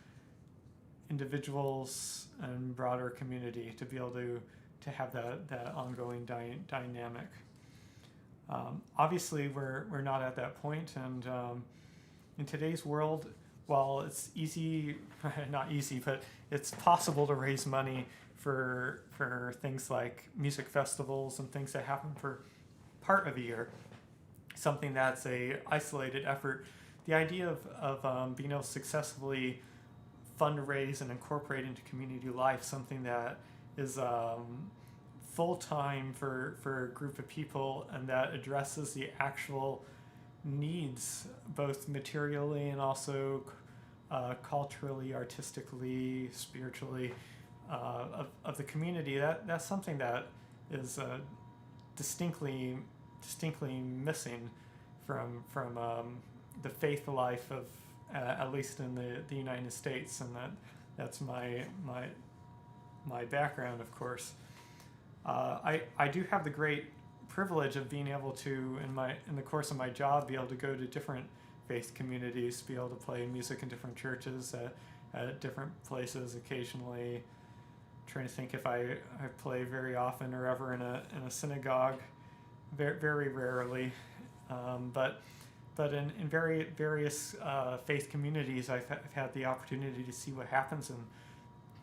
individuals, and broader community, to be able to have that ongoing dynamic. Obviously, we're not at that point, and in today's world, while it's easy, not easy, but it's possible to raise money for things like music festivals and things that happen for part of a year, something that's a isolated effort. The idea of being able to successfully fundraise and incorporate into community life something that is full-time for a group of people and that addresses the actual needs, both materially and also culturally, artistically, spiritually, of the community. That's something that is distinctly missing from the faith life of at least in the United States, and that's my background, of course. I do have the great privilege of being able to, in the course of my job, be able to go to different faith communities, be able to play music in different churches at different places occasionally. Trying to think if I play very often or ever in a synagogue, very rarely, but in various faith communities, I've had the opportunity to see what happens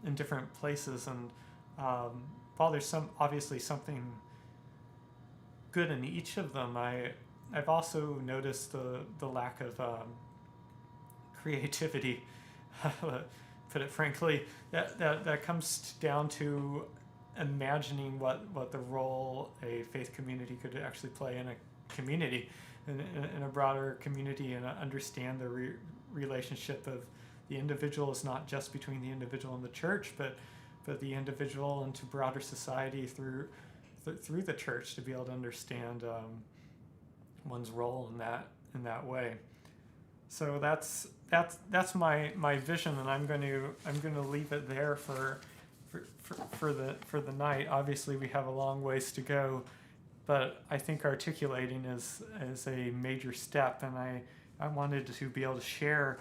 in different places, and while there's obviously something good in each of them, I've also noticed the lack of creativity. Put it frankly, that comes down to imagining what the role a faith community could actually play in a community, in a broader community, and understand the relationship of the individual is not just between the individual and the church, but the individual into broader society through the church, to be able to understand one's role in that way. So that's my vision, and I'm going to leave it there for the night. Obviously, we have a long ways to go, but I think articulating is a major step, and I wanted to be able to share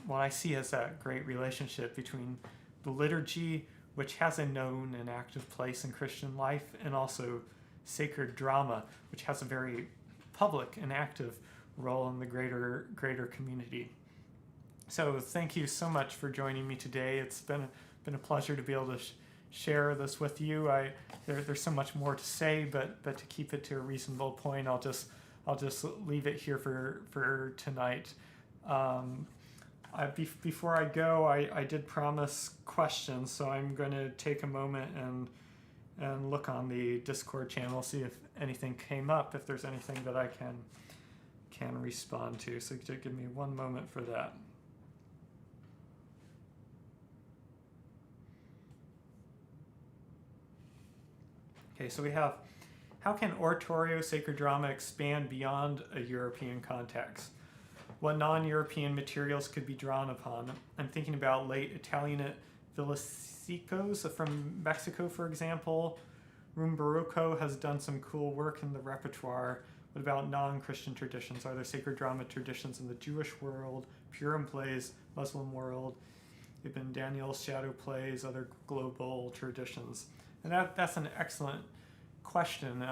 what I see as that great relationship between the liturgy, which has a known and active place in Christian life, and also sacred drama, which has a very public and active role in the greater community. So thank you so much for joining me today. It's been a pleasure to be able to share this with you. There's so much more to say, but to keep it to a reasonable point, I'll just leave it here for tonight. Before I go, I did promise questions, so I'm going to take a moment and look on the Discord channel, see if anything came up, if there's anything that I can respond to. So just give me one moment for that. Okay, so we have, how can oratorio sacred drama expand beyond a European context? What non-European materials could be drawn upon? I'm thinking about late Italianate villancicos from Mexico, for example. Rumbaruco has done some cool work in the repertoire. What about non-Christian traditions? Are there sacred drama traditions in the Jewish world, Purim plays, Muslim world, Ibn Daniel's shadow plays, other global traditions? And that's an excellent question.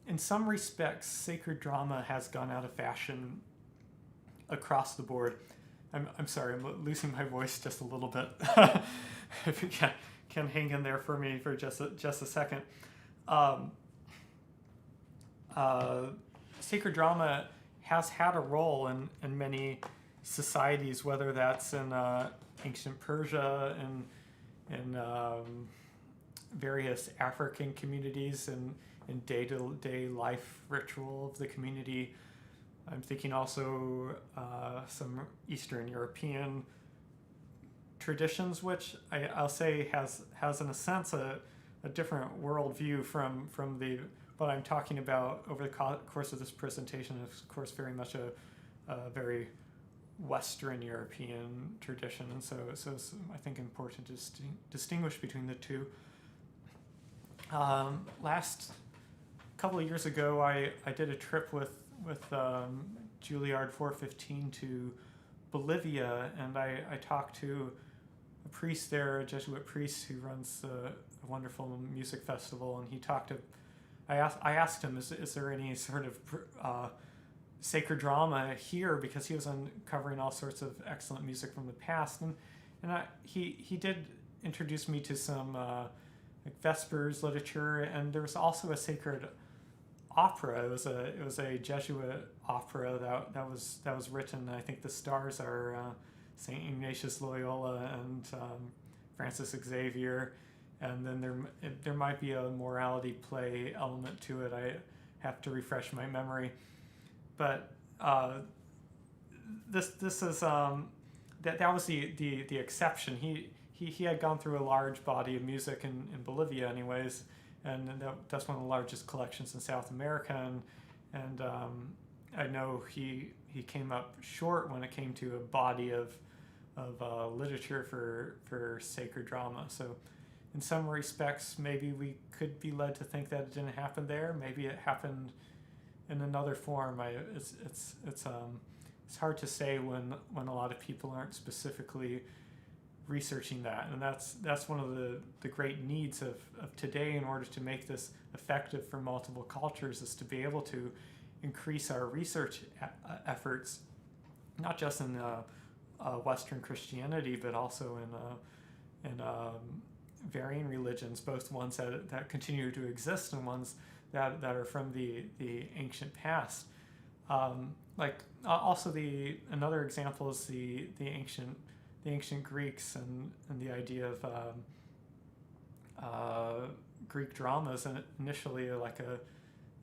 In some respects, sacred drama has gone out of fashion across the board. I'm sorry, I'm losing my voice just a little bit. If you can hang in there for me for just a second. sacred drama has had a role in many societies, whether that's in ancient Persia and in various African communities and in day-to-day life ritual of the community. I'm thinking also some Eastern European traditions, which I'll say has in a sense a different worldview from the what I'm talking about over the course of this presentation. Is of course very much a very Western European tradition, and so it's I think important to distinguish between the two. Last couple of years ago, I did a trip with Juilliard 415 to Bolivia, and I talked to a priest there, a Jesuit priest who runs a wonderful music festival, and he talked to. I asked him, is there any sort of sacred drama here, because he was uncovering all sorts of excellent music from the past, and he did introduce me to some like Vespers literature, and there was also a sacred opera. It was a Jesuit opera that was written. I think the stars are Saint Ignatius Loyola and Francis Xavier, and then there might be a morality play element to it. I have to refresh my memory, but this is that was the exception. He had gone through a large body of music in Bolivia, anyways, and that's one of the largest collections in South America, and I know he came up short when it came to a body of literature for sacred drama. So in some respects, maybe we could be led to think that it didn't happen there. Maybe it happened in another form. It's hard to say when a lot of people aren't specifically researching that, and that's one of the great needs of today in order to make this effective for multiple cultures, is to be able to increase our research efforts, not just in Western Christianity, but also in varying religions, both ones that continue to exist and ones that are from the ancient past. Also another example is the ancient Greeks and the idea of Greek dramas, and initially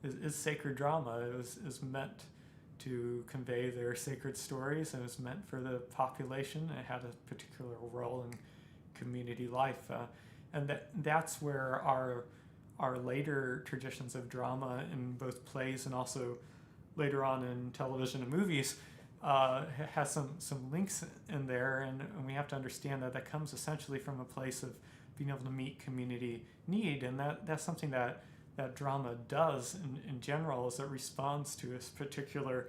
is sacred drama. It was meant to convey their sacred stories, and it was meant for the population. It had a particular role in community life, and that's where our later traditions of drama in both plays and also later on in television and movies has some links in there, and we have to understand that comes essentially from a place of being able to meet community need, and that's something that drama does in general, is it responds to a particular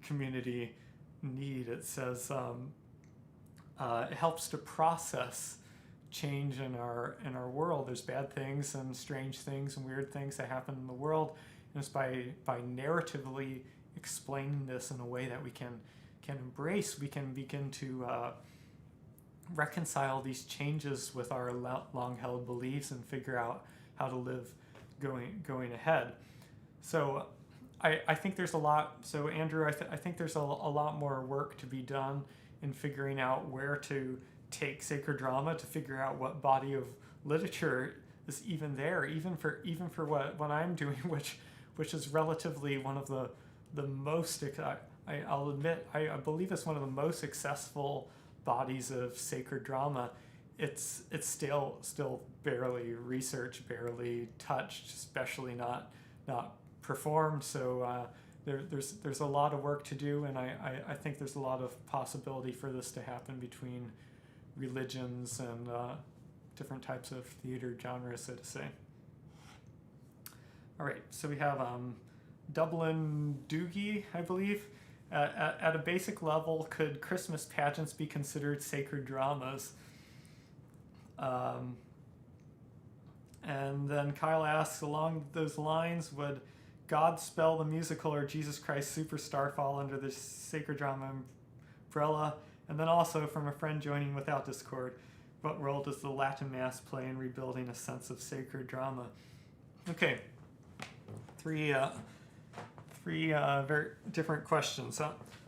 community need. It says it helps to process change in our world. There's bad things and strange things and weird things that happen in the world, and it's by narratively explaining this in a way that we can embrace, we can begin to reconcile these changes with our long-held beliefs and figure out how to live going ahead. So I think there's a lot. So Andrew, I think there's a lot more work to be done in figuring out where to take sacred drama, to figure out what body of literature is even there, even for what I'm doing, which is relatively one of the most. I'll admit, I believe it's one of the most successful bodies of sacred drama. It's still barely researched, barely touched, especially not performed. So there's a lot of work to do, and I think there's a lot of possibility for this to happen between religions and different types of theater genres, so to say. All right, so we have Dublin Doogie, I believe. At a basic level, could Christmas pageants be considered sacred dramas? And then Kyle asks, along those lines, would Godspell the musical or Jesus Christ Superstar fall under the sacred drama umbrella? And then also from a friend joining without Discord, what role does the Latin Mass play in rebuilding a sense of sacred drama? Okay, three Three very different questions.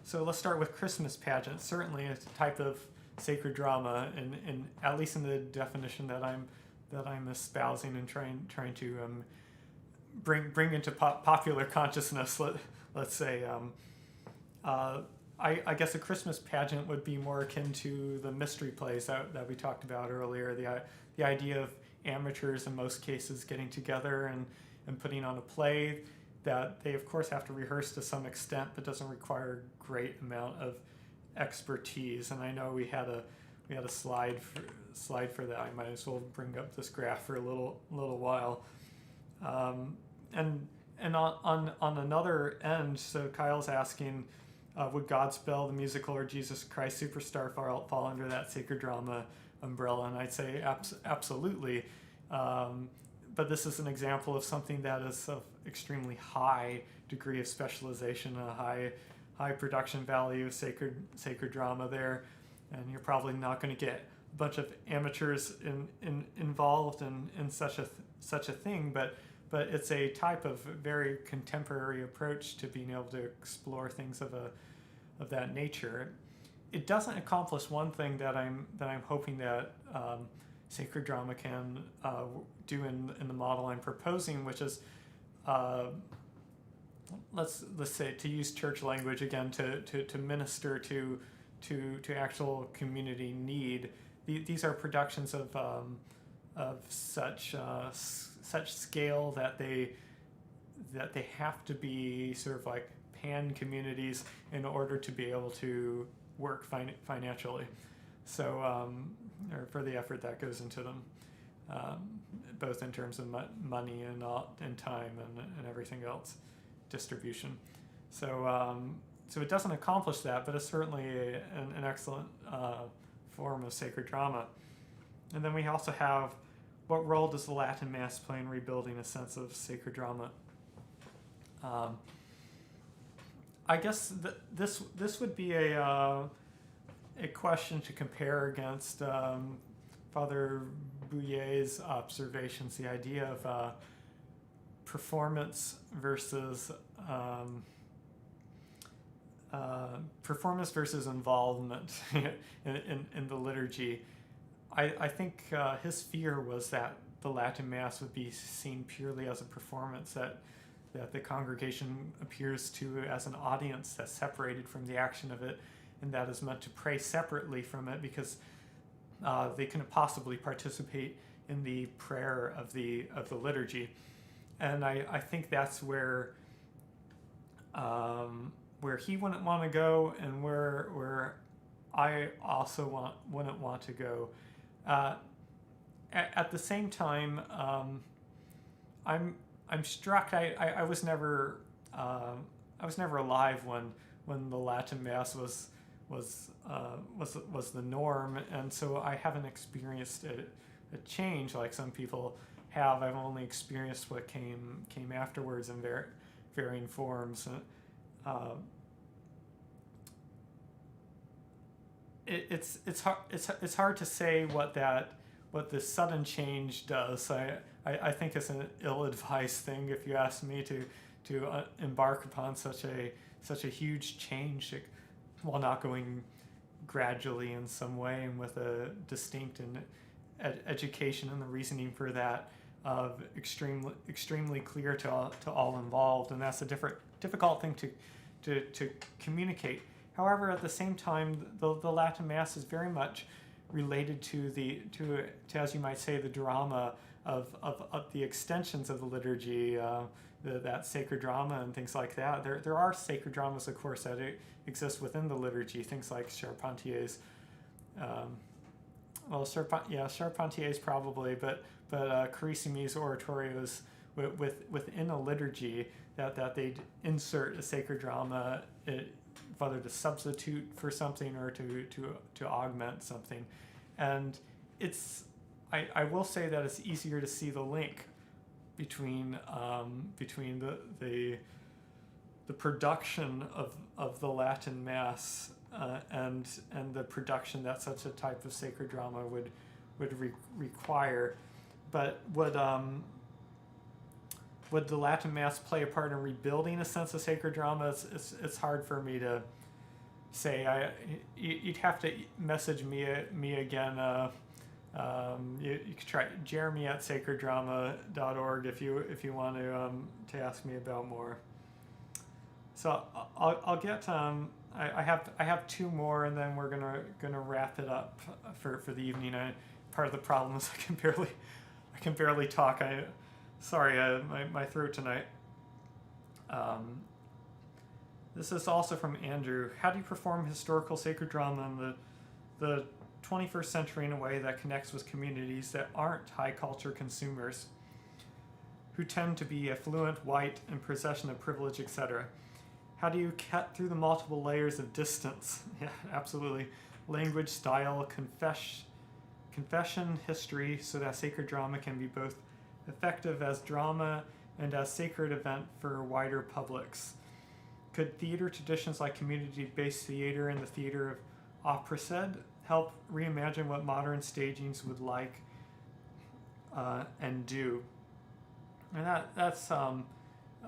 So let's start with Christmas pageants. Certainly, it's a type of sacred drama, in at least in the definition that I'm espousing and trying to bring into popular consciousness. Let's say. I guess a Christmas pageant would be more akin to the mystery plays that we talked about earlier. The idea of amateurs in most cases getting together and putting on a play that they of course have to rehearse to some extent, but doesn't require a great amount of expertise. And I know we had a slide for that. I might as well bring up this graph for a little while. And on another end, so Kyle's asking, would Godspell, the musical, or Jesus Christ Superstar fall under that sacred drama umbrella? And I'd say absolutely. But this is an example of something that is of extremely high degree of specialization, a high production value, sacred drama there, and you're probably not going to get a bunch of amateurs involved in such a thing, but it's a type of very contemporary approach to being able to explore things of that nature. It doesn't accomplish one thing that I'm hoping that sacred drama can do in the model I'm proposing, which is let's say, to use church language again, to minister to actual community need. These are productions of such scale that they have to be sort of like pan communities in order to be able to work financially. So or for the effort that goes into them, both in terms of money and time and everything else, distribution. So it doesn't accomplish that, but it's certainly an excellent form of sacred drama. And then we also have, what role does the Latin Mass play in rebuilding a sense of sacred drama? I guess this would be a question to compare against Father Bouillet's observations, the idea of performance versus involvement in the liturgy. I think his fear was that the Latin Mass would be seen purely as a performance, that the congregation appears to as an audience that's separated from the action of it, and that is meant to pray separately from it because they couldn't possibly participate in the prayer of the liturgy. And I think that's where he wouldn't want to go, and where I also wouldn't want to go. At the same time, I'm struck. I was never alive when the Latin Mass was the norm, and so I haven't experienced a change like some people have. I've only experienced what came afterwards in varying forms. It's hard to say what the sudden change does. I think it's an ill-advised thing, if you ask me, to embark upon such a huge change while not going gradually in some way and with a distinct education and the reasoning for that of extremely clear to all involved, and that's a difficult thing to communicate. However, at the same time, the Latin Mass is very much related to as you might say, the drama of the extensions of the liturgy, that sacred drama and things like that. There are sacred dramas, of course, that exist within the liturgy. Things like Charpentier's, Charpentier's probably, but Carissimi's oratorios within a liturgy that they'd insert a sacred drama, whether to substitute for something or to augment something. And I will say that it's easier to see the link between the production of the Latin Mass and the production that such a type of sacred drama would require. But would the Latin Mass play a part in rebuilding a sense of sacred drama? It's hard for me to say. You'd have to message me again. You could try Jeremy at sacreddrama.org if you want to ask me about more. So I'll get I have two more, and then we're gonna wrap it up for the evening. Part of the problem is I can barely talk. Sorry, my throat tonight. This is also from Andrew. How do you perform historical sacred drama in the 21st century in a way that connects with communities that aren't high culture consumers, who tend to be affluent, white, in possession of privilege, etc.? How do you cut through the multiple layers of distance? Yeah, absolutely. Language, style, confession, history, so that sacred drama can be both effective as drama and as sacred event for wider publics. Could theater traditions like community-based theater and the theater of Opera help reimagine what modern stagings would like and do? And that's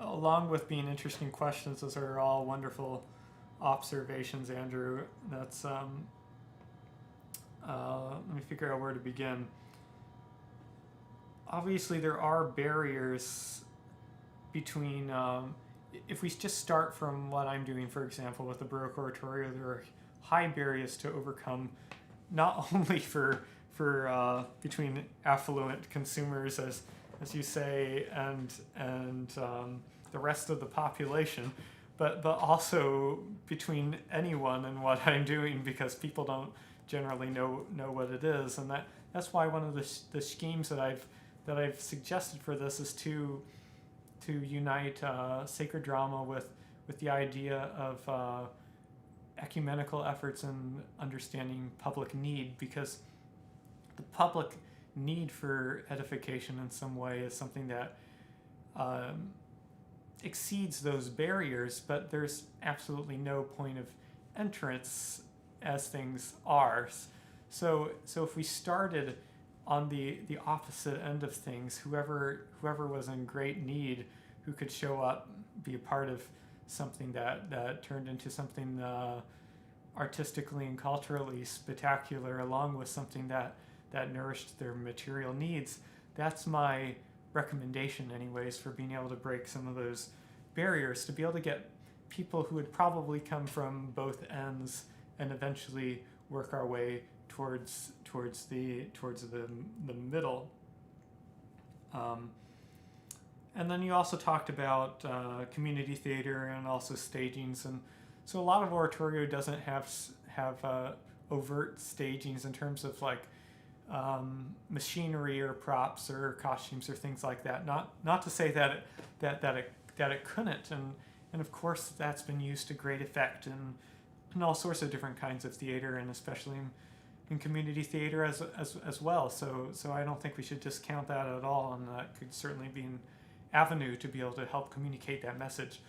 along with being interesting questions, those are all wonderful observations, Andrew. That's let me figure out where to begin. Obviously, there are barriers between. If we just start from what I'm doing, for example, with the Baroque Oratorio, there are high barriers to overcome, not only for between affluent consumers, as you say, and the rest of the population, but also between anyone and what I'm doing, because people don't generally know what it is, and that's why one of the schemes that I've suggested for this is to unite sacred drama with the idea of ecumenical efforts in understanding public need, because the public need for edification in some way is something that exceeds those barriers, but there's absolutely no point of entrance as things are. So if we started on the opposite end of things, whoever was in great need, who could show up, be a part of something that turned into something artistically and culturally spectacular, along with something that nourished their material needs. That's my recommendation anyways, for being able to break some of those barriers, to be able to get people who would probably come from both ends and eventually work our way towards the middle. And then you also talked about community theater and also stagings, and so a lot of oratorio doesn't have overt stagings in terms of like machinery or props or costumes or things like that. Not to say that it couldn't, and of course that's been used to great effect in all sorts of different kinds of theater, and especially in community theater as well. So I don't think we should discount that at all, and that could certainly be an avenue to be able to help communicate that message.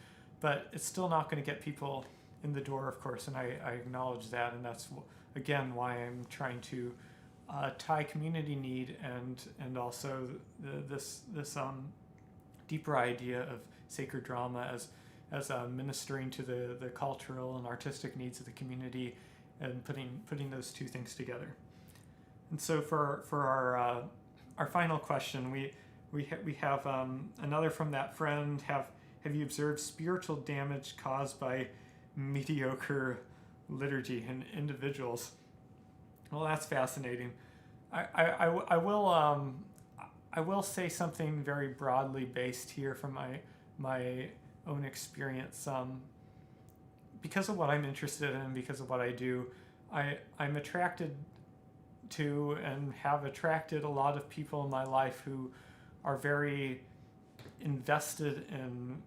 But it's still not going to get people in the door, of course, and I acknowledge that, and that's again why I'm trying to tie community need and also this deeper idea of sacred drama as our to the cultural and artistic needs of the community, and putting those two things together. And so for our final question, we have another from that friend. Have you observed spiritual damage caused by mediocre liturgy in individuals? Well, that's fascinating. I will say something very broadly based here from my own experience. Because of what I'm interested in, because of what I do, I'm attracted to and have attracted a lot of people in my life who are very invested in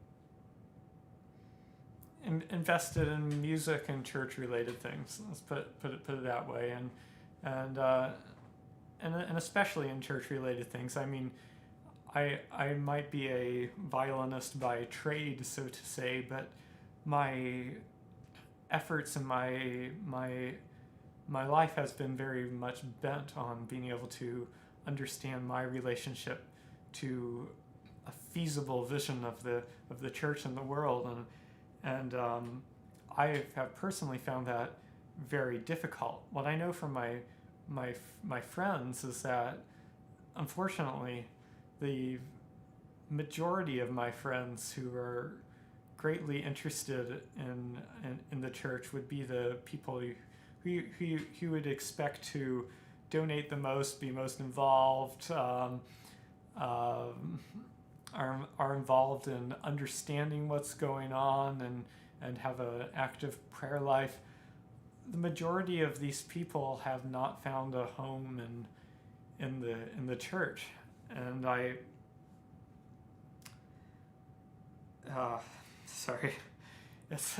music and church related things. Let's put it that way, and especially in church related things. I mean, I might be a violinist by trade, so to say, but my efforts and my life has been very much bent on being able to understand my relationship to feasible vision of the church and the world, and I have personally found that very difficult. What I know from my friends is that, unfortunately, the majority of my friends who are greatly interested in the church would be the people who you would expect to donate the most, be most involved, are involved in understanding what's going on, and have an active prayer life. The majority of these people have not found a home in the church, and sorry, it's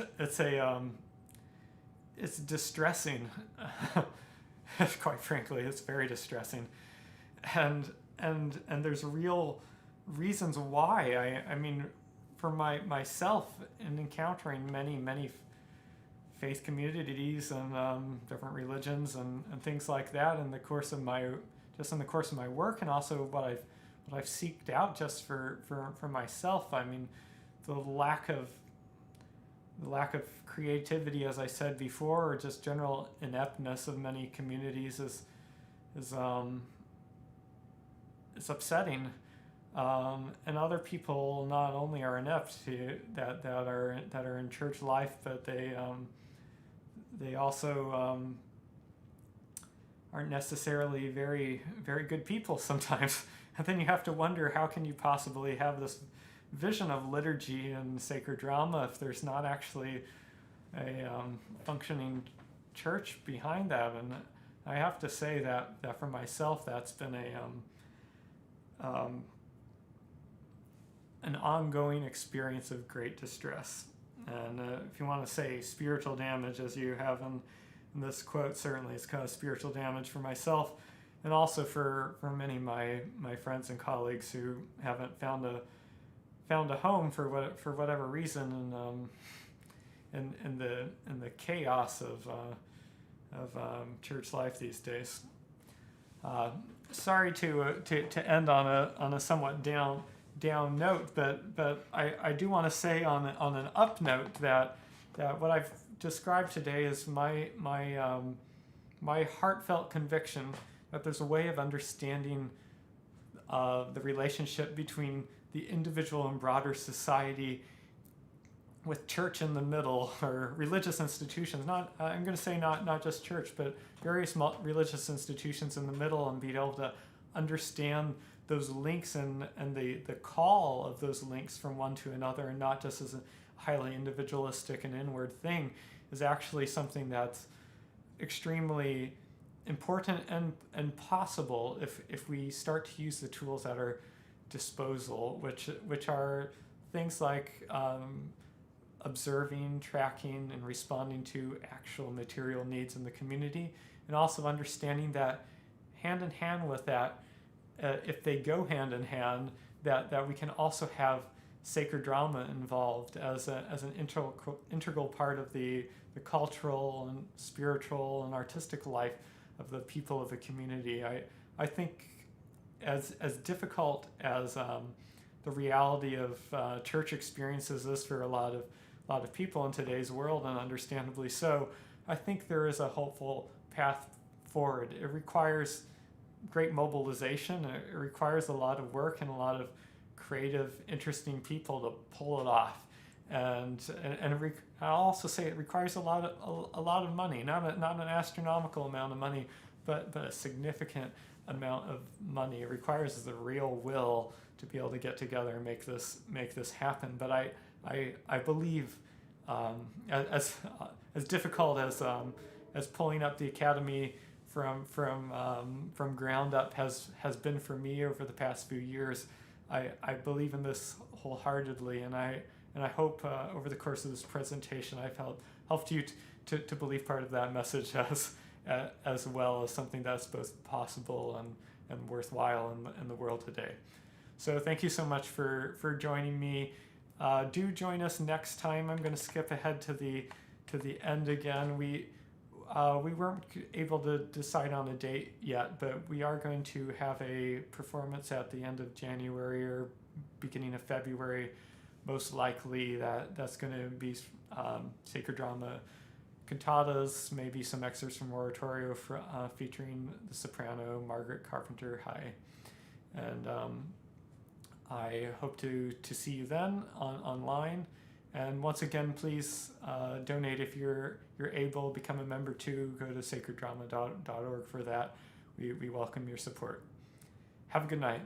distressing. Quite frankly, it's very distressing, and there's real reasons why. I mean, for myself, in encountering many faith communities and different religions and things like that in the course of my work, and also what I've seeked out just for myself. I mean, the lack of creativity, as I said before, or just general ineptness of many communities is upsetting. And other people not only are inept that are in church life, but they also aren't necessarily very very good people sometimes. And then you have to wonder, how can you possibly have this vision of liturgy and sacred drama if there's not actually a functioning church behind that? And I have to say that for myself, that's been an ongoing experience of great distress. And if you want to say spiritual damage, as you have in this quote, certainly it's caused spiritual damage for myself, and also for many of my friends and colleagues who haven't found a home for whatever reason, and in the chaos of church life these days. Sorry to end on a somewhat down note, but I do want to say on an up note that what I've described today is my heartfelt conviction that there's a way of understanding the relationship between the individual and broader society, with church in the middle, or religious institutions. I'm going to say not just church, but various religious institutions in the middle, and being able to understand those links and the call of those links from one to another, and not just as a highly individualistic and inward thing, is actually something that's extremely important and possible if we start to use the tools at our disposal, which are things like observing, tracking, and responding to actual material needs in the community, and also understanding that hand in hand with that, if they go hand in hand, that we can also have sacred drama involved as an integral part of the cultural and spiritual and artistic life of the people of the community. I think as difficult as the reality of church experiences is for a lot of people in today's world, and understandably so, I think there is a hopeful path forward. It requires great mobilization. It requires a lot of work and a lot of creative, interesting people to pull it off. And I'll also say it requires a lot of money, not an astronomical amount of money, but a significant amount of money. It requires the real will to be able to get together and make this happen. But I believe, as difficult as pulling up the academy from ground up has been for me over the past few years, I believe in this wholeheartedly, and I hope over the course of this presentation I've helped you to believe part of that message as well as something that's both possible and worthwhile in the world today. So thank you so much for joining me. Do join us next time. I'm going to skip ahead to the end again. We weren't able to decide on a date yet, but we are going to have a performance at the end of January, or beginning of February. Most likely that's going to be sacred drama cantatas, maybe some excerpts from Oratorio featuring the soprano Margaret Carpenter High. And I hope to see you then online. And once again, please donate if you're able. Become a member too. Go to sacreddrama.org for that. We welcome your support. Have a good night.